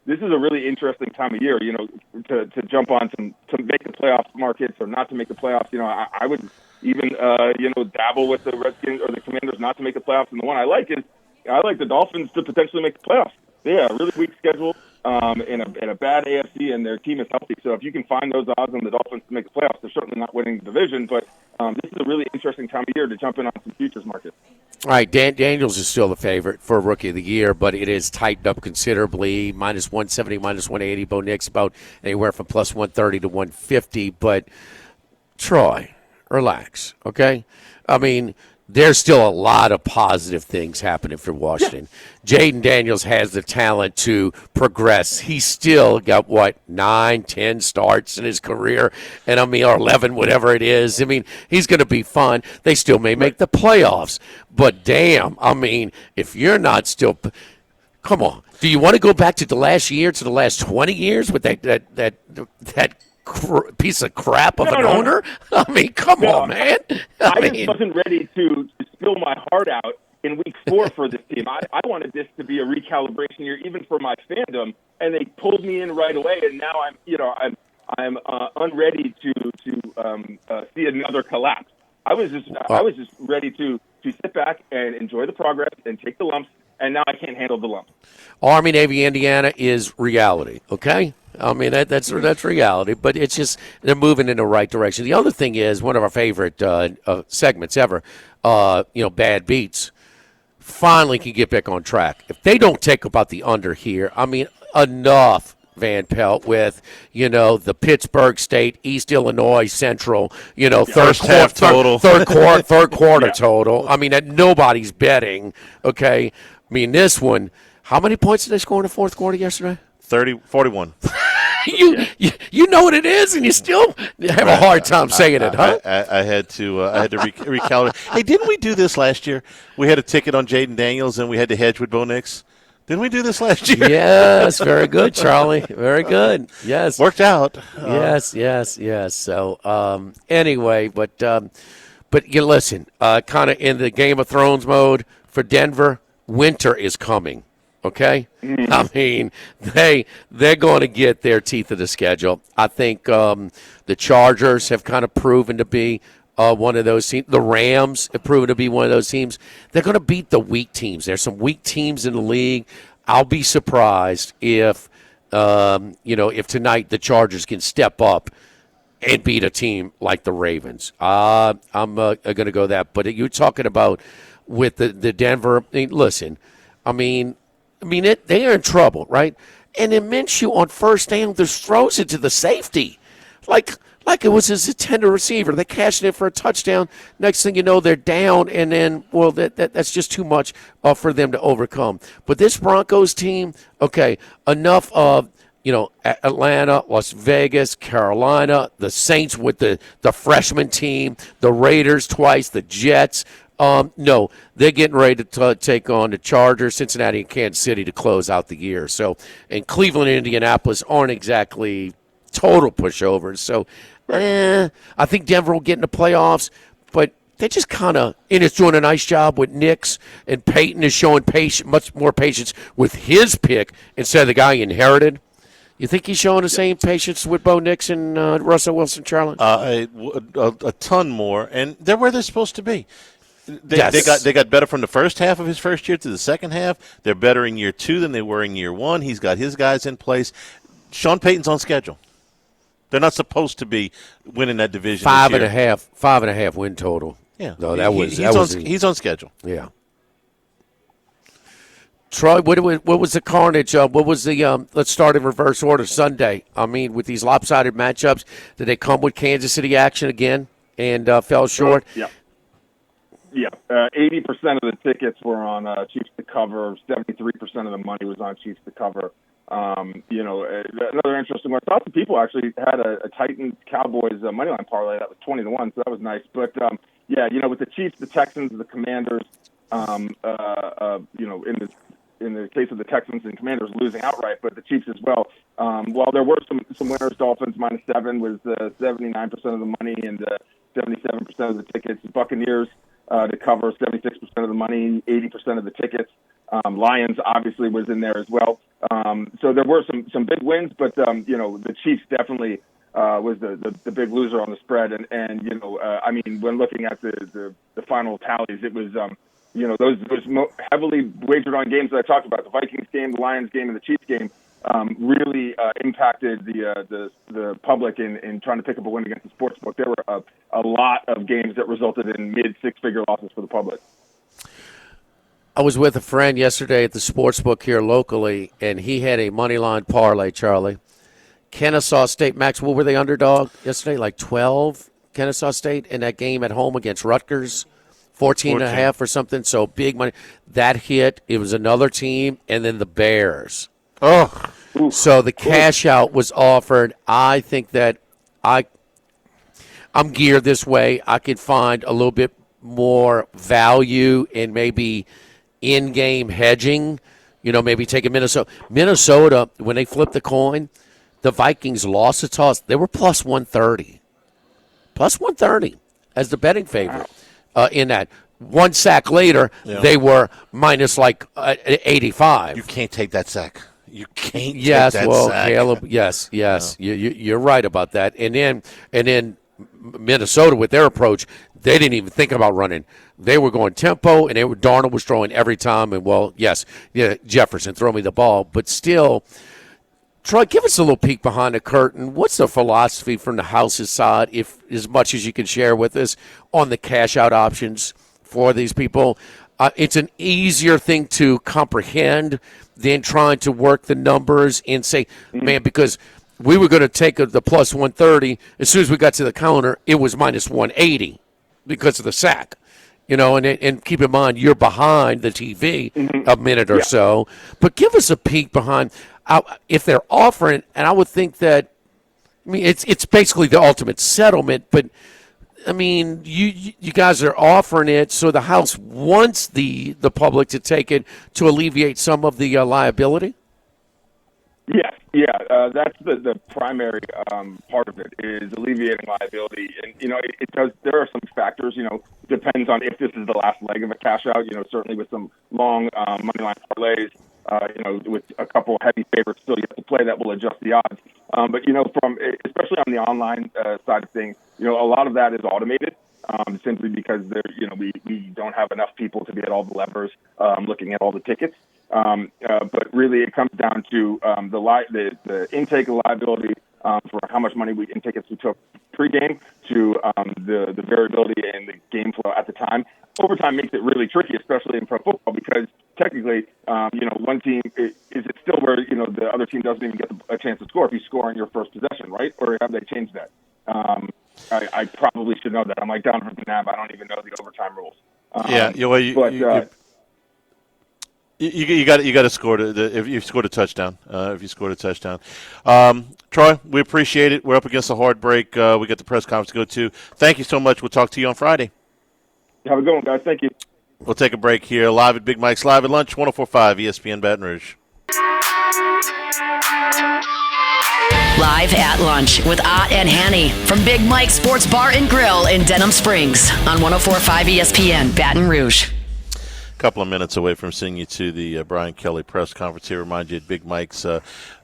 This is a really interesting time of year, to jump on to make the playoff markets or not to make the playoffs. I would even dabble with the Redskins or the Commanders not to make the playoffs. And the one I like is the Dolphins to potentially make the playoffs. Yeah, really weak schedule in a bad AFC, and their team is healthy. So if you can find those odds on the Dolphins to make the playoffs, they're certainly not winning the division. But this is a really interesting time of year to jump in on some futures markets. All right, Daniels is still the favorite for Rookie of the Year, but it is tightened up considerably, minus 170, minus 180. Bo Nix about anywhere from plus 130 to 150. But, Troy, relax, okay? I mean, there's still a lot of positive things happening for Washington. Yeah. Jaden Daniels has the talent to progress. He's still got, 9, 10 starts in his career, and or 11, whatever it is. He's going to be fun. They still may make the playoffs. But, damn, if you're not still – come on. Do you want to go back to the last year, to the last 20 years with that piece of crap of an owner? Come on, man. I just wasn't ready to spill my heart out in week 4 for this team. I wanted this to be a recalibration year, even for my fandom, and they pulled me in right away. And now I'm I'm unready to see another collapse. I was just ready to sit back and enjoy the progress and take the lumps, and now I can't handle the lumps. Army, Navy, Indiana is reality, okay? I mean, that's reality, but it's just they're moving in the right direction. The other thing is one of our favorite segments ever, Bad Beats, finally can get back on track. If they don't take about the under here, I mean, enough, Van Pelt, with, the Pittsburgh State, East Illinois Central, third quarter total. I mean, that nobody's betting, okay? I mean, this one, how many points did they score in the fourth quarter yesterday? 41. You know what it is, and you still have a hard time saying it, huh? I had to recalibrate. Hey, didn't we do this last year? We had a ticket on Jaden Daniels, and we had to hedge with Bo Nix. Didn't we do this last year? Yes, very good, Charlie. Very good. Yes, worked out. Yes. So anyway, but you listen. Kind of in the Game of Thrones mode for Denver. Winter is coming. Okay, I mean they're going to get their teeth of the schedule. I think the Chargers have kind of proven to be one of those teams. The Rams have proven to be one of those teams. They're going to beat the weak teams. There's some weak teams in the league. I'll be surprised if if tonight the Chargers can step up and beat a team like the Ravens. I'm going to go that. But you're talking about with the Denver. Listen, I mean, they are in trouble, right? And then Minshew on first down just throws it to the safety, like it was his intended receiver. They cashed it for a touchdown. Next thing you know, they're down, and then that's just too much for them to overcome. But this Broncos team, okay, enough of Atlanta, Las Vegas, Carolina, the Saints with the freshman team, the Raiders twice, the Jets. No, they're getting ready to take on the Chargers, Cincinnati, and Kansas City to close out the year. So, and Cleveland and Indianapolis aren't exactly total pushovers. So, I think Denver will get in the playoffs, but they just kind of, and it's doing a nice job with Nix, and Peyton is showing much more patience with his pick instead of the guy he inherited. You think he's showing the same patience with Bo Nix and Russell Wilson, Charlie? A ton more, and they're where they're supposed to be. They got better from the first half of his first year to the second half. They're better in year two than they were in year one. He's got his guys in place. Sean Payton's on schedule. They're not supposed to be winning that division. 5.5 win total. Yeah, no, he's on schedule. Yeah. Troy, what was the carnage? What was the let's start in reverse order. Sunday. I mean, with these lopsided matchups, did they come with Kansas City action again and fell short? Yeah. Yeah, 80% of the tickets were on Chiefs to cover. 73% of the money was on Chiefs to cover. Another interesting one. Lots of people actually had a Titans Cowboys moneyline parlay that was 20-1, so that was nice. But with the Chiefs, the Texans, the Commanders, in the case of the Texans and Commanders losing outright, but the Chiefs as well. While there were some winners, Dolphins -7 was 79% of the money and 77% of the tickets. Buccaneers to cover 76% of the money, 80% of the tickets. Lions obviously was in there as well. So there were some big wins, but the Chiefs definitely was the big loser on the spread. And when looking at the final tallies, it was those heavily wagered on games that I talked about, the Vikings game, the Lions game, and the Chiefs game, really impacted the public in trying to pick up a win against the sportsbook. There were a lot of games that resulted in mid-six-figure losses for the public. I was with a friend yesterday at the sportsbook here locally, and he had a moneyline parlay, Charlie. Kennesaw State, Max, what were they underdog yesterday? Like 12, Kennesaw State, in that game at home against Rutgers, 14.5 or something. So big money. That hit. It was another team, and then the Bears. Oh. So the cash out was offered. I think that I'm geared this way. I could find a little bit more value in maybe in-game hedging. Maybe take a Minnesota. Minnesota, when they flipped the coin, the Vikings lost the toss. They were plus 130. Plus 130 as the betting favorite in that. One sack later, they were minus 85. You can't take that sack. You can't Yes, take that well, sack. Caleb, yes. You're right about that. And then Minnesota with their approach, they didn't even think about running. They were going tempo, and Darnold was throwing every time. And, Jefferson, throw me the ball. But still, Troy, give us a little peek behind the curtain. What's the philosophy from the house's side, if as much as you can share with us, on the cash-out options for these people? It's an easier thing to comprehend than trying to work the numbers and say, man, because we were going to take the plus 130. As soon as we got to the counter, it was minus 180 because of the sack. And keep in mind, you're behind the TV a minute or so. But give us a peek behind if they're offering, and I would think that, it's basically the ultimate settlement, but you guys are offering it, so the house wants the public to take it to alleviate some of the liability? Yes, that's the primary part of it, is alleviating liability. And, it does. There are some factors, depends on if this is the last leg of a cash out, certainly with some long money line parlays, with a couple heavy favorites still yet to play, that will adjust the odds. But, from especially on the online side of things, a lot of that is automated. Simply because we don't have enough people to be at all the levers, looking at all the tickets. But really, it comes down to the intake of liability for how much money in tickets we took pregame to the variability in the game flow at the time. Overtime makes it really tricky, especially in pro football, because technically, one team is it still where the other team doesn't even get a chance to score if you score on your first possession, right? Or have they changed that? I probably should know that. I'm like Donovan McNabb. I don't even know the overtime rules. You got to score if you scored a touchdown. Troy, we appreciate it. We're up against a hard break. We got the press conference to go to. Thank you so much. We'll talk to you on Friday. Have a good one, guys. Thank you. We'll take a break here. Live at Big Mike's Live at Lunch, 104.5 ESPN Baton Rouge. Live at Lunch with Ott and Hanny from Big Mike's Sports Bar and Grill in Denham Springs on 104.5 ESPN Baton Rouge. Couple of minutes away from seeing you to the Brian Kelly press conference here. Remind you at Big Mike's,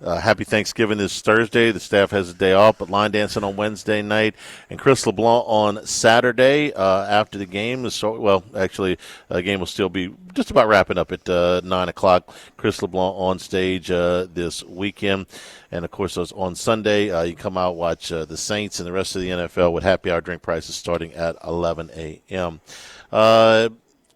happy Thanksgiving this Thursday. The staff has a day off, but line dancing on Wednesday night, and Chris LeBlanc on Saturday after the game. The game will still be just about wrapping up at 9 o'clock. Chris LeBlanc on stage this weekend. And, of course, on Sunday, you come out, watch the Saints and the rest of the NFL with happy hour drink prices starting at 11 a.m.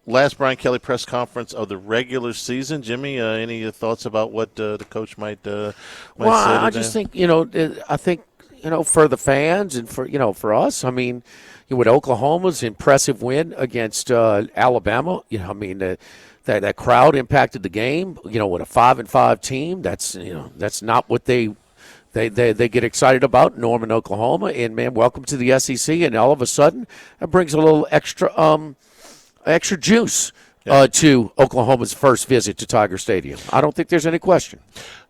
Last Brian Kelly press conference of the regular season. Jimmy, any thoughts about what the coach might say today? I just think, for the fans and for us, with Oklahoma's impressive win against Alabama, that crowd impacted the game. With a 5-5 team, that's not what they get excited about. Norman, Oklahoma, and man, welcome to the SEC. And all of a sudden, that brings a little extra juice to Oklahoma's first visit to Tiger Stadium. I don't think there's any question.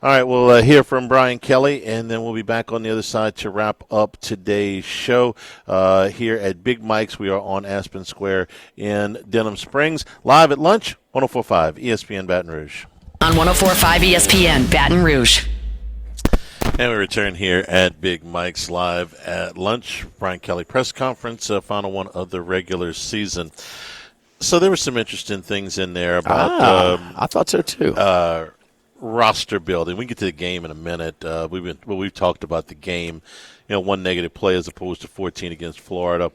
All right, we'll hear from Brian Kelly, and then we'll be back on the other side to wrap up today's show here at Big Mike's. We are on Aspen Square in Denham Springs. Live at Lunch, 104.5 ESPN Baton Rouge. On 104.5 ESPN Baton Rouge. And we return here at Big Mike's Live at Lunch. Brian Kelly press conference, final one of the regular season. So there were some interesting things in there about. I thought so too. Roster building. We can get to the game in a minute. We've talked about the game. One negative play as opposed to 14 against Florida.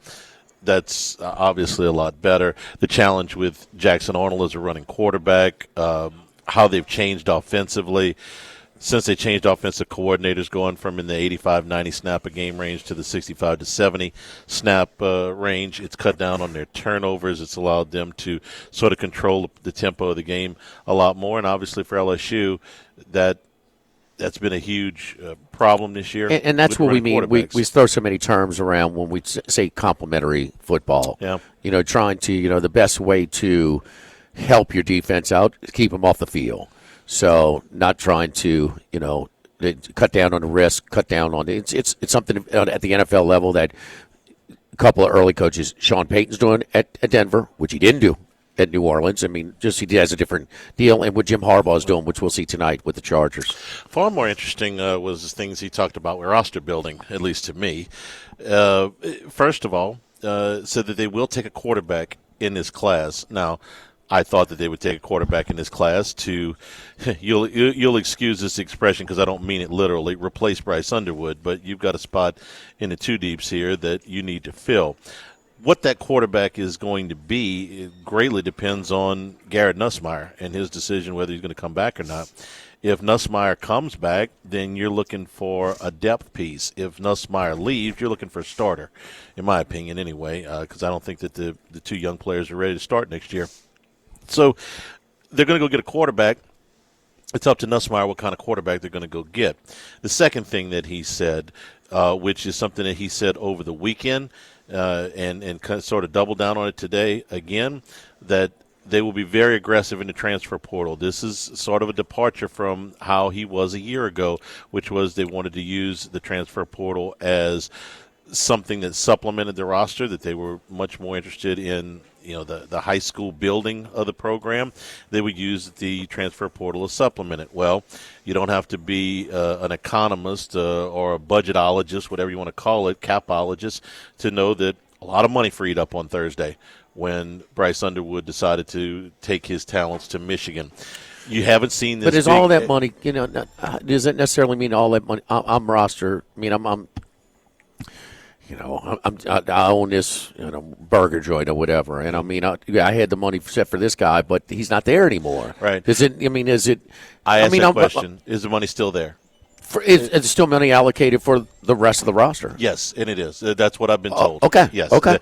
That's obviously a lot better. The challenge with Jackson Arnold as a running quarterback, how they've changed offensively. Since they changed offensive coordinators, going from in the 85-90 snap a game range to the 65 to 70 snap range, it's cut down on their turnovers. It's allowed them to sort of control the tempo of the game a lot more. And obviously for LSU, that's been a huge problem this year. And that's what we mean. We throw so many terms around when we say complementary football. Yeah. Trying to, the best way to help your defense out is keep them off the field. So not trying to, cut down on the risk, cut down on it. It's something at the NFL level that a couple of early coaches, Sean Payton's doing at Denver, which he didn't do at New Orleans. I mean, just he has a different deal, and what Jim Harbaugh is doing, which we'll see tonight with the Chargers. Far more interesting was the things he talked about with roster building, at least to me. First of all, said that they will take a quarterback in this class. Now, I thought that they would take a quarterback in this class to, you'll excuse this expression because I don't mean it literally, replace Bryce Underwood, but you've got a spot in the two deeps here that you need to fill. What that quarterback is going to be greatly depends on Garrett Nussmeier and his decision whether he's going to come back or not. If Nussmeier comes back, then you're looking for a depth piece. If Nussmeier leaves, you're looking for a starter, in my opinion anyway, because I don't think that the two young players are ready to start next year. So they're going to go get a quarterback. It's up to Nussmeier what kind of quarterback they're going to go get. The second thing that he said, which is something that he said over the weekend, and kind of sort of double down on it today again, that they will be very aggressive in the transfer portal. This is sort of a departure from how he was a year ago, which was they wanted to use the transfer portal as something that supplemented the roster, that they were much more interested in, the high school building of the program. They would use the transfer portal to supplement it. Well, you don't have to be an economist or a budgetologist, whatever you want to call it, capologist, to know that a lot of money freed up on Thursday when Bryce Underwood decided to take his talents to Michigan. You haven't seen this. But is all that money, does it necessarily mean all that money? I'm roster. I mean, I own this, burger joint or whatever, and I mean, I had the money set for this guy, but he's not there anymore. Right? Is it? I mean, is it? I asked that question. Is the money still there? Is still money allocated for the rest of the roster? Yes, and it is. That's what I've been told. Okay. Yes. Okay.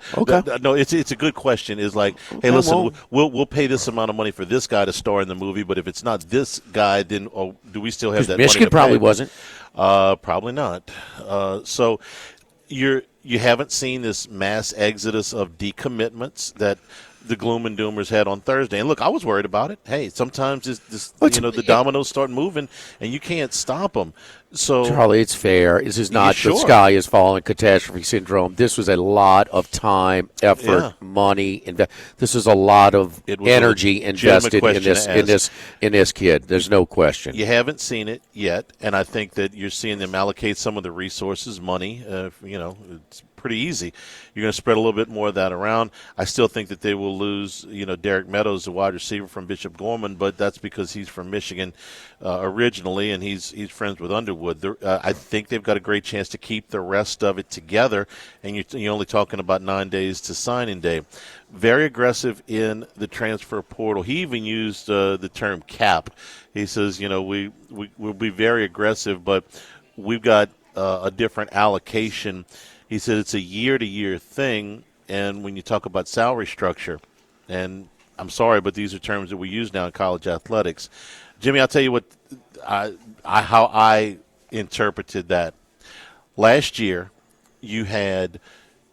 No, it's a good question. Is like, hey, listen, we'll pay this amount of money for this guy to star in the movie, but if it's not this guy, then do we still have that? Michigan money to probably pay? Wasn't. Probably not. So you haven't seen this mass exodus of decommitments that the gloom and doomers had on Thursday. And look, I was worried about it. Hey, sometimes the dominoes start moving and you can't stop them. So, Charlie, it's fair. This is not the sky is falling catastrophe syndrome. This was a lot of time, effort, money. This is a lot of energy invested in this kid. There's no question. You haven't seen it yet, and I think that you're seeing them allocate some of the resources, money. It's pretty easy. You're going to spread a little bit more of that around. I still think that they will lose, Derek Meadows, the wide receiver from Bishop Gorman, but that's because he's from Michigan originally, and he's friends with Underwood. I think they've got a great chance to keep the rest of it together, and you're only talking about 9 days to signing day. Very aggressive in the transfer portal. He even used the term cap. He says, we'll be very aggressive, but we've got a different allocation. He said it's a year-to-year thing, and when you talk about salary structure, and I'm sorry, but these are terms that we use now in college athletics. Jimmy, I'll tell you what, how I interpreted that. Last year, you had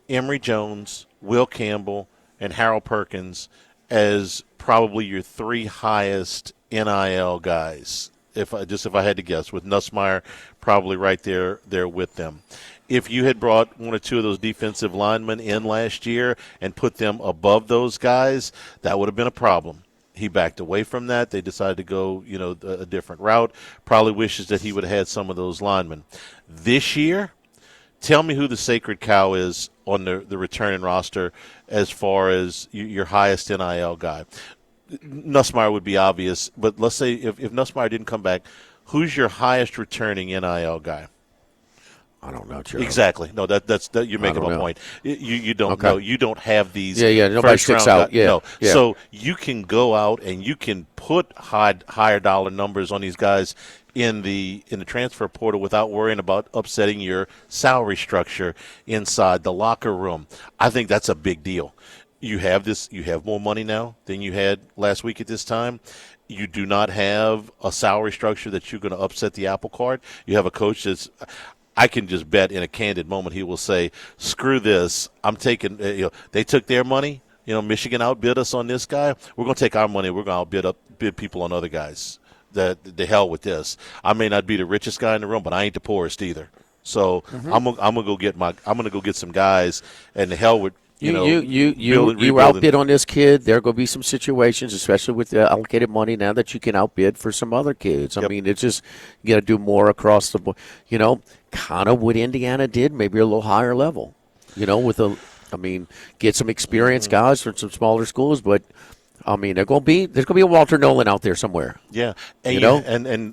Emory Jones, Will Campbell, and Harold Perkins as probably your three highest NIL guys, if I had to guess, with Nussmeier probably right there with them. If you had brought one or two of those defensive linemen in last year and put them above those guys, that would have been a problem. He backed away from that. They decided to go, a different route. Probably wishes that he would have had some of those linemen. This year, tell me who the sacred cow is on the returning roster as far as your highest NIL guy. Nussmeier would be obvious, but let's say if Nussmeier didn't come back, who's your highest returning NIL guy? I don't know, Charlie. Exactly. No, that's you're making a point. You don't know. You don't have these. Yeah. Nobody sticks out. Yeah. No. Yeah. So you can go out and you can put higher dollar numbers on these guys in the transfer portal without worrying about upsetting your salary structure inside the locker room. I think that's a big deal. You have more money now than you had last week at this time. You do not have a salary structure that you're going to upset the apple cart. You have a coach that's, I can just bet in a candid moment he will say, screw this. I'm taking, they took their money. Michigan outbid us on this guy. We're going to take our money. We're going to outbid people on other guys. The hell with this. I may not be the richest guy in the room, but I ain't the poorest either. So I'm gonna go get some guys, and the hell with You outbid on this kid. There are going to be some situations, especially with the allocated money now, that you can outbid for some other kids. I mean, it's just you got to do more across the board. Kind of what Indiana did, maybe a little higher level. Get some experienced guys from some smaller schools, but. There's going to be a Walter Nolan out there somewhere. Yeah, and you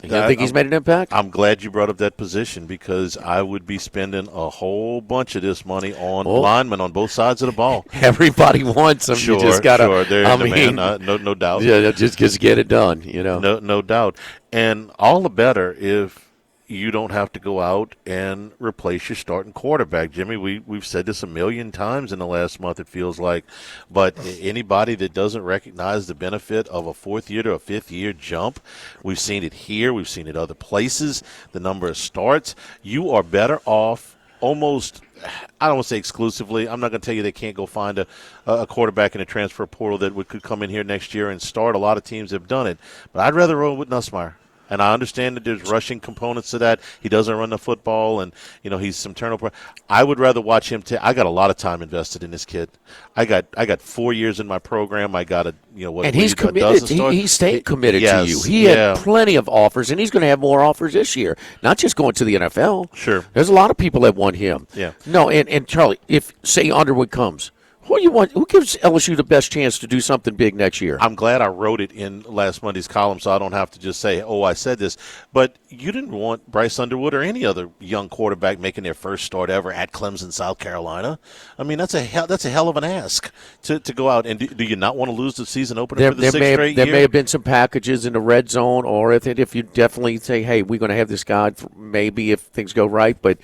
think he's made an impact? I'm glad you brought up that position because I would be spending a whole bunch of this money on linemen on both sides of the ball. Everybody wants them. Sure, you just gotta, sure. They're in demand, no doubt. Yeah, just get it done. No doubt. And all the better if you don't have to go out and replace your starting quarterback. Jimmy, we've said this a million times in the last month, it feels like. But anybody that doesn't recognize the benefit of a fourth-year to a fifth-year jump, we've seen it here. We've seen it other places. The number of starts. You are better off almost – I don't want to say exclusively. I'm not going to tell you they can't go find a quarterback in a transfer portal that could come in here next year and start. A lot of teams have done it. But I'd rather roll with Nussmeier. And I understand that there's rushing components to that. He doesn't run the football, and he's some turnover. I would rather watch him. I got a lot of time invested in this kid. I got 4 years in my program. I got and he's committed. He stayed committed to you. He had plenty of offers, and he's going to have more offers this year. Not just going to the NFL. Sure, there's a lot of people that want him. Yeah. No, and Charlie, if say Underwood comes. Who gives LSU the best chance to do something big next year? I'm glad I wrote it in last Monday's column so I don't have to just say, I said this. But you didn't want Bryce Underwood or any other young quarterback making their first start ever at Clemson, South Carolina. I mean, that's a hell of an ask to go out. And do you not want to lose the season opener for the sixth straight year? There may have been some packages in the red zone, or if you definitely say, hey, we're going to have this guy maybe if things go right, But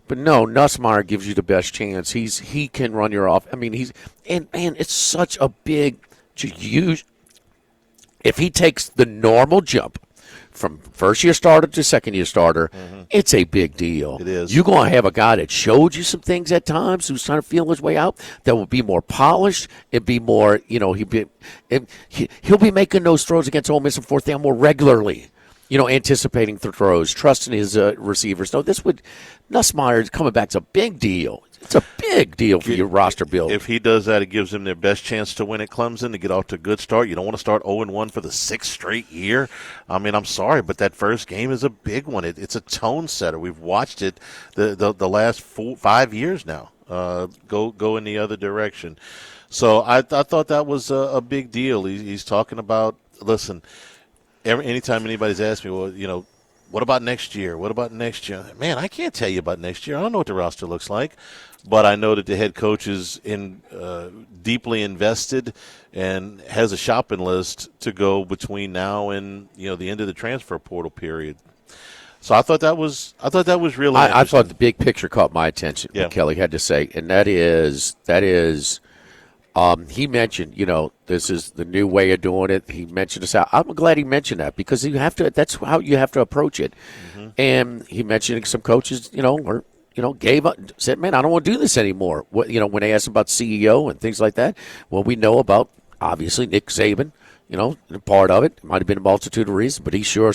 no, Nussmeier gives you the best chance. He can run your off. I mean, it's such a big huge. If he takes the normal jump from first year starter to second year starter, it's a big deal. It is. You're going to have a guy that showed you some things at times, who's trying to feel his way out. That will be more polished. It'd be more, he'll be making those throws against Ole Miss and fourth down more regularly. Anticipating the throws, trusting his receivers. No, Nussmeier coming back is a big deal. It's a big deal for your roster build. If he does that, it gives him their best chance to win at Clemson, to get off to a good start. You don't want to start 0-1 for the sixth straight year. I mean, I'm sorry, but that first game is a big one. It's a tone setter. We've watched it the last 5 years now go in the other direction. So I thought that was a big deal. He's talking about, listen, anytime anybody's asked me, well, what about next year? What about next year? Man, I can't tell you about next year. I don't know what the roster looks like. But I know that the head coach is deeply invested and has a shopping list to go between now and the end of the transfer portal period. So I thought that was really interesting. I thought the big picture caught my attention. What Kelly had to say, and that is. He mentioned, this is the new way of doing it. He mentioned this out. I'm glad he mentioned that because you have to. That's how you have to approach it. Mm-hmm. And he mentioned some coaches, gave up, said, "Man, I don't want to do this anymore." When they asked about CEO and things like that. Well, we know about obviously Nick Saban. Part of it might have been a multitude of reasons, but he sure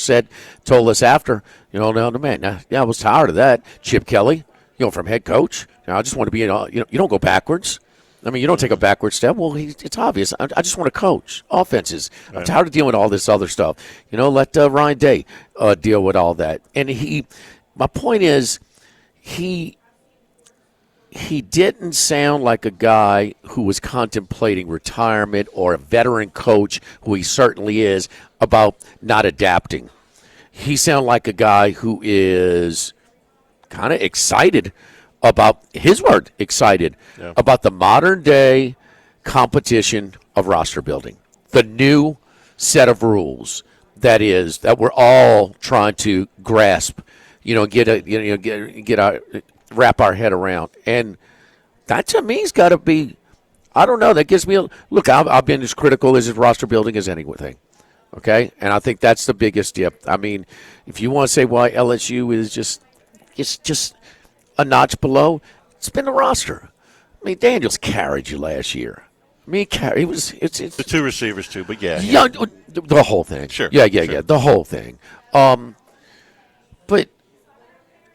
told us after, no, man, I was tired of that. Chip Kelly, from head coach. I just want to be, you don't go backwards. I mean, you don't take a backward step. Well, it's obvious. I just want to coach offenses. I'm tired of dealing with all this other stuff. Let Ryan Day deal with all that. And my point is, he didn't sound like a guy who was contemplating retirement or a veteran coach, who he certainly is, about not adapting. He sounded like a guy who is kind of excited about about the modern day competition of roster building, the new set of rules that we're all trying to grasp, wrap our head around, and that to me's got to be. I don't know. That gives me look. I've been as critical as roster building as anything. Okay, and I think that's the biggest dip. I mean, if you want to say why LSU is just a notch below, it's been the roster. I mean, Daniels carried you last year. I mean, it's the two receivers too, but yeah, the whole thing. Sure, yeah, the whole thing. But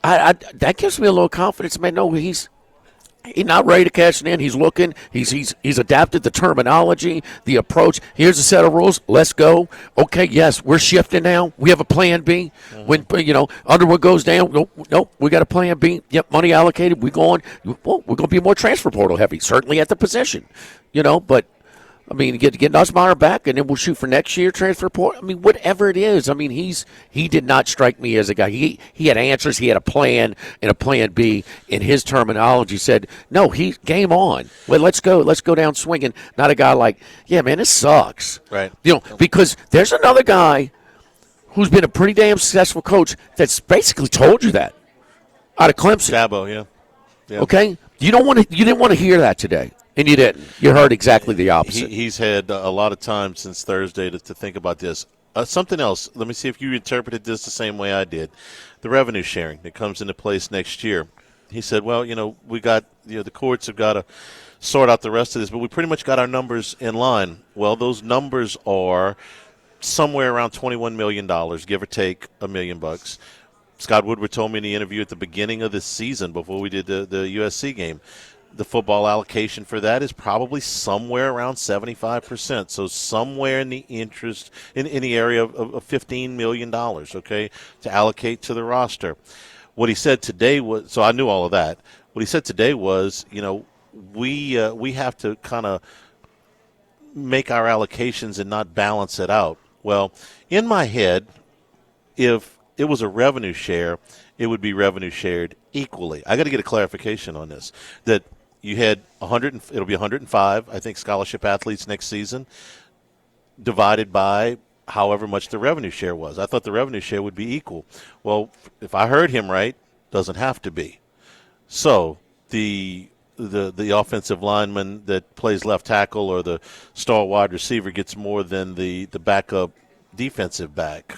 I that gives me a little confidence. Man, no, he's He's not ready to cash it in. He's looking. He's adapted the terminology, the approach. Here's a set of rules. Let's go. Okay, yes, we're shifting now. We have a plan B. When Underwood goes down, nope, we got a plan B. Yep, money allocated. We're going to be more transfer portal heavy. Certainly at the position, but. I mean, get Nussmeier back, and then we'll shoot for next year transfer portal. I mean, whatever it is. I mean, he did not strike me as a guy. He had answers. He had a plan and a plan B. In his terminology, said, "No, game on. Well, let's go down swinging." Not a guy like, "Yeah, man, this sucks." Right. Because there's another guy who's been a pretty damn successful coach that's basically told you that out of Clemson. Dabo, yeah. Okay, you didn't want to hear that today. And you didn't. You heard exactly the opposite. He's had a lot of time since Thursday to think about this. Something else. Let me see if you interpreted this the same way I did. The revenue sharing that comes into place next year. He said, well, we got, the courts have got to sort out the rest of this, but we pretty much got our numbers in line. Well, those numbers are somewhere around $21 million, give or take $1 million. Scott Woodward told me in the interview at the beginning of this season before we did the USC game, the football allocation for that is probably somewhere around 75%. So somewhere in the area of $15 million, okay, to allocate to the roster. What he said today was, so I knew all of that. What he said today was, we have to kind of make our allocations and not balance it out. Well, in my head, if it was a revenue share, it would be revenue shared equally. I got to get a clarification on this. That you had it'll be 105, I think, scholarship athletes next season, divided by however much the revenue share was. I thought the revenue share would be equal. Well, if I heard him right, doesn't have to be. So the offensive lineman that plays left tackle or the star wide receiver gets more than the backup defensive back.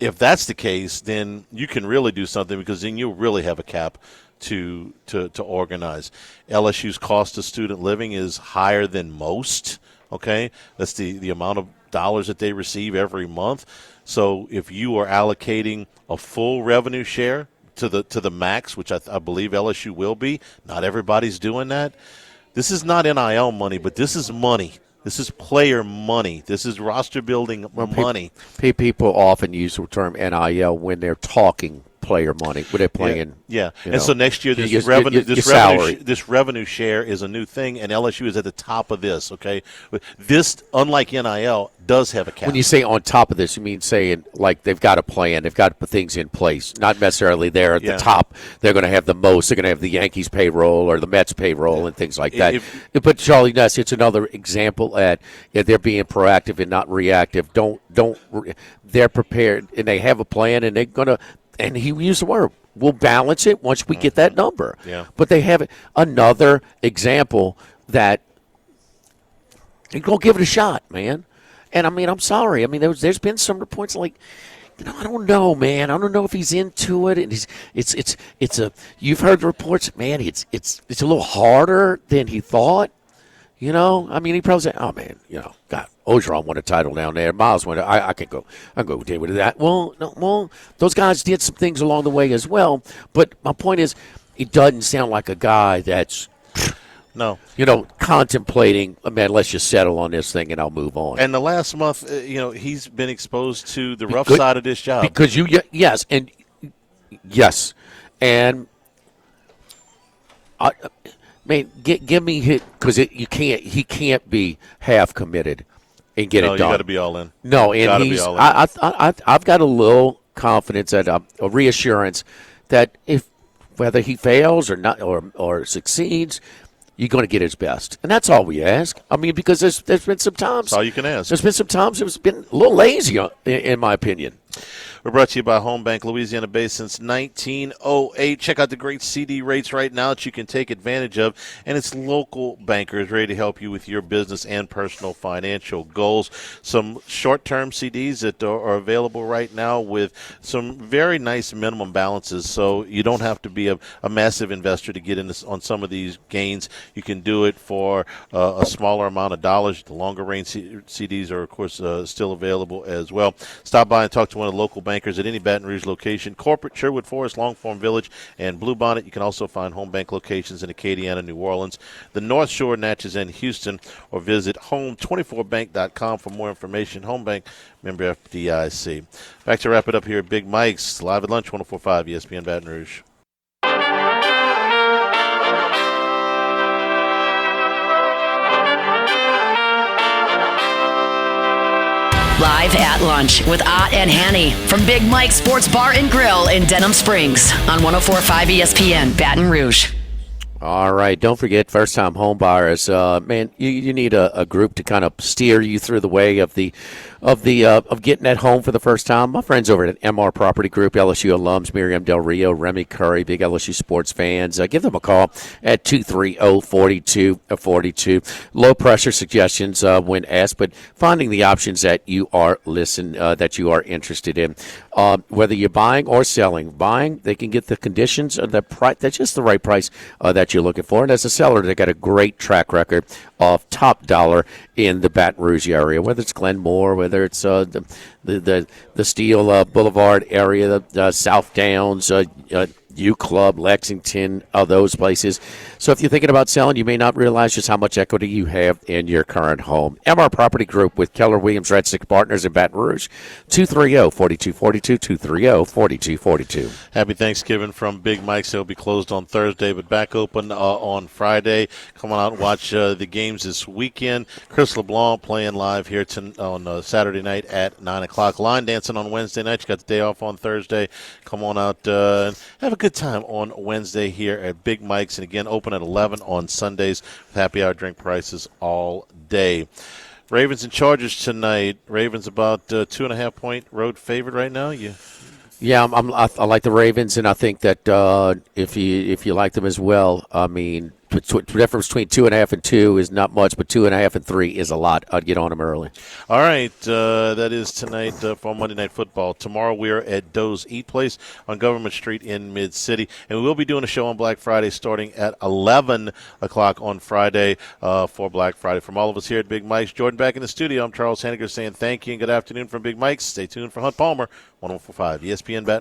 If that's the case, then you can really do something, because then you'll really have a cap to organize. LSU's cost of student living is higher than most, okay? That's the amount of dollars that they receive every month. So if you are allocating a full revenue share to the max, which I believe LSU will be, not everybody's doing that. This is not NIL money, but this is money. This is player money. This is roster building money. People often use the term NIL when they're talking player money, when they're playing. Yeah. And so next year, this revenue share is a new thing, and LSU is at the top of this. Okay, this, unlike NIL, does have a cap. When you say on top of this, you mean saying like they've got a plan, they've got things in place, not necessarily they're at the top. They're going to have the most. They're going to have the Yankees payroll or the Mets payroll and things like that. But Charlie Ness, it's another example at they're being proactive and not reactive. They're prepared and they have a plan, and they're going to. And he used the word, we'll balance it once we get that number. Yeah. But they have another example that you go give it a shot, man. And, I mean, I'm sorry. I mean, there's been some reports like, I don't know, man. I don't know if he's into it. And you've heard the reports, man, it's a little harder than he thought. I mean, he probably said, oh, man, God, Ogeron won a title down there. Miles won it. I can go deal with that. Well, those guys did some things along the way as well. But my point is, it doesn't sound like a guy that's, contemplating, man, let's just settle on this thing and I'll move on. And the last month, he's been exposed to the rough side of this job. Because yes. And man, give me hit, because he can't be half committed and get it done. No, you got to be all in. No, and I've got a little confidence and a reassurance that whether he fails or not or succeeds, you're going to get his best, and that's all we ask. I mean, because there's been some times. That's all you can ask. There's been some times it's been a little lazy, in my opinion. We're brought to you by Home Bank, Louisiana-based since 1908. Check out the great CD rates right now that you can take advantage of, and it's local bankers ready to help you with your business and personal financial goals. Some short-term CDs that are available right now with some very nice minimum balances, so you don't have to be a massive investor to get in on some of these gains. You can do it for a smaller amount of dollars. The longer-range CDs are, of course, still available as well. Stop by and talk to to one of the local bankers at any Baton Rouge location. Corporate, Sherwood Forest, Longform Village, and Bluebonnet. You can also find home bank locations in Acadiana, New Orleans, the North Shore, Natchez, and Houston, or visit home24bank.com for more information. Home Bank, member FDIC. Back to wrap it up here at Big Mike's, live at lunch, 104.5 ESPN Baton Rouge. Live at lunch with Ott and Hanny from Big Mike's Sports Bar and Grill in Denham Springs on 104.5 ESPN Baton Rouge. All right, don't forget first-time home buyers. Man, you need a group to kind of steer you through the way of getting at home for the first time. My friends over at MR Property Group, LSU alums, Miriam Del Rio, Remy Curry, big LSU sports fans. Give them a call at 230-4242. Low pressure suggestions when asked, but finding the options that you are that you are interested in. Whether you're buying or selling, they can get the conditions and the price. That's just the right price that you're looking for. And as a seller, they got a great track record of top dollar in the Baton Rouge area, whether it's Glenmore, whether it's the Steel Boulevard area, the South Downs, U Club, Lexington, those places. So if you're thinking about selling, you may not realize just how much equity you have in your current home. MR Property Group with Keller Williams Red Stick Partners in Baton Rouge, 230-4242, 230-4242. Happy Thanksgiving from Big Mike's. They'll be closed on Thursday, but back open on Friday. Come on out and watch the games this weekend. Chris LeBlanc playing live here on Saturday night at 9 o'clock. Line dancing on Wednesday night. You got the day off on Thursday. Come on out and have a good time on Wednesday here at Big Mike's. And again, open at 11 on Sundays with happy hour drink prices all day. Ravens and Chargers tonight. Ravens about 2.5-point road favorite right now. Yeah, I like the Ravens, and I think that if you like them as well, I mean, the difference between 2.5 and 2 is not much, but 2.5 and 3 is a lot. I'd get on them early. All right, that is tonight for Monday Night Football. Tomorrow we are at Doe's Eat Place on Government Street in Mid-City, and we will be doing a show on Black Friday starting at 11 o'clock on Friday for Black Friday. From all of us here at Big Mike's, Jordan back in the studio, I'm Charles Henniger saying thank you and good afternoon from Big Mike's. Stay tuned for Hunt Palmer, 104.5 ESPN Baton Rouge.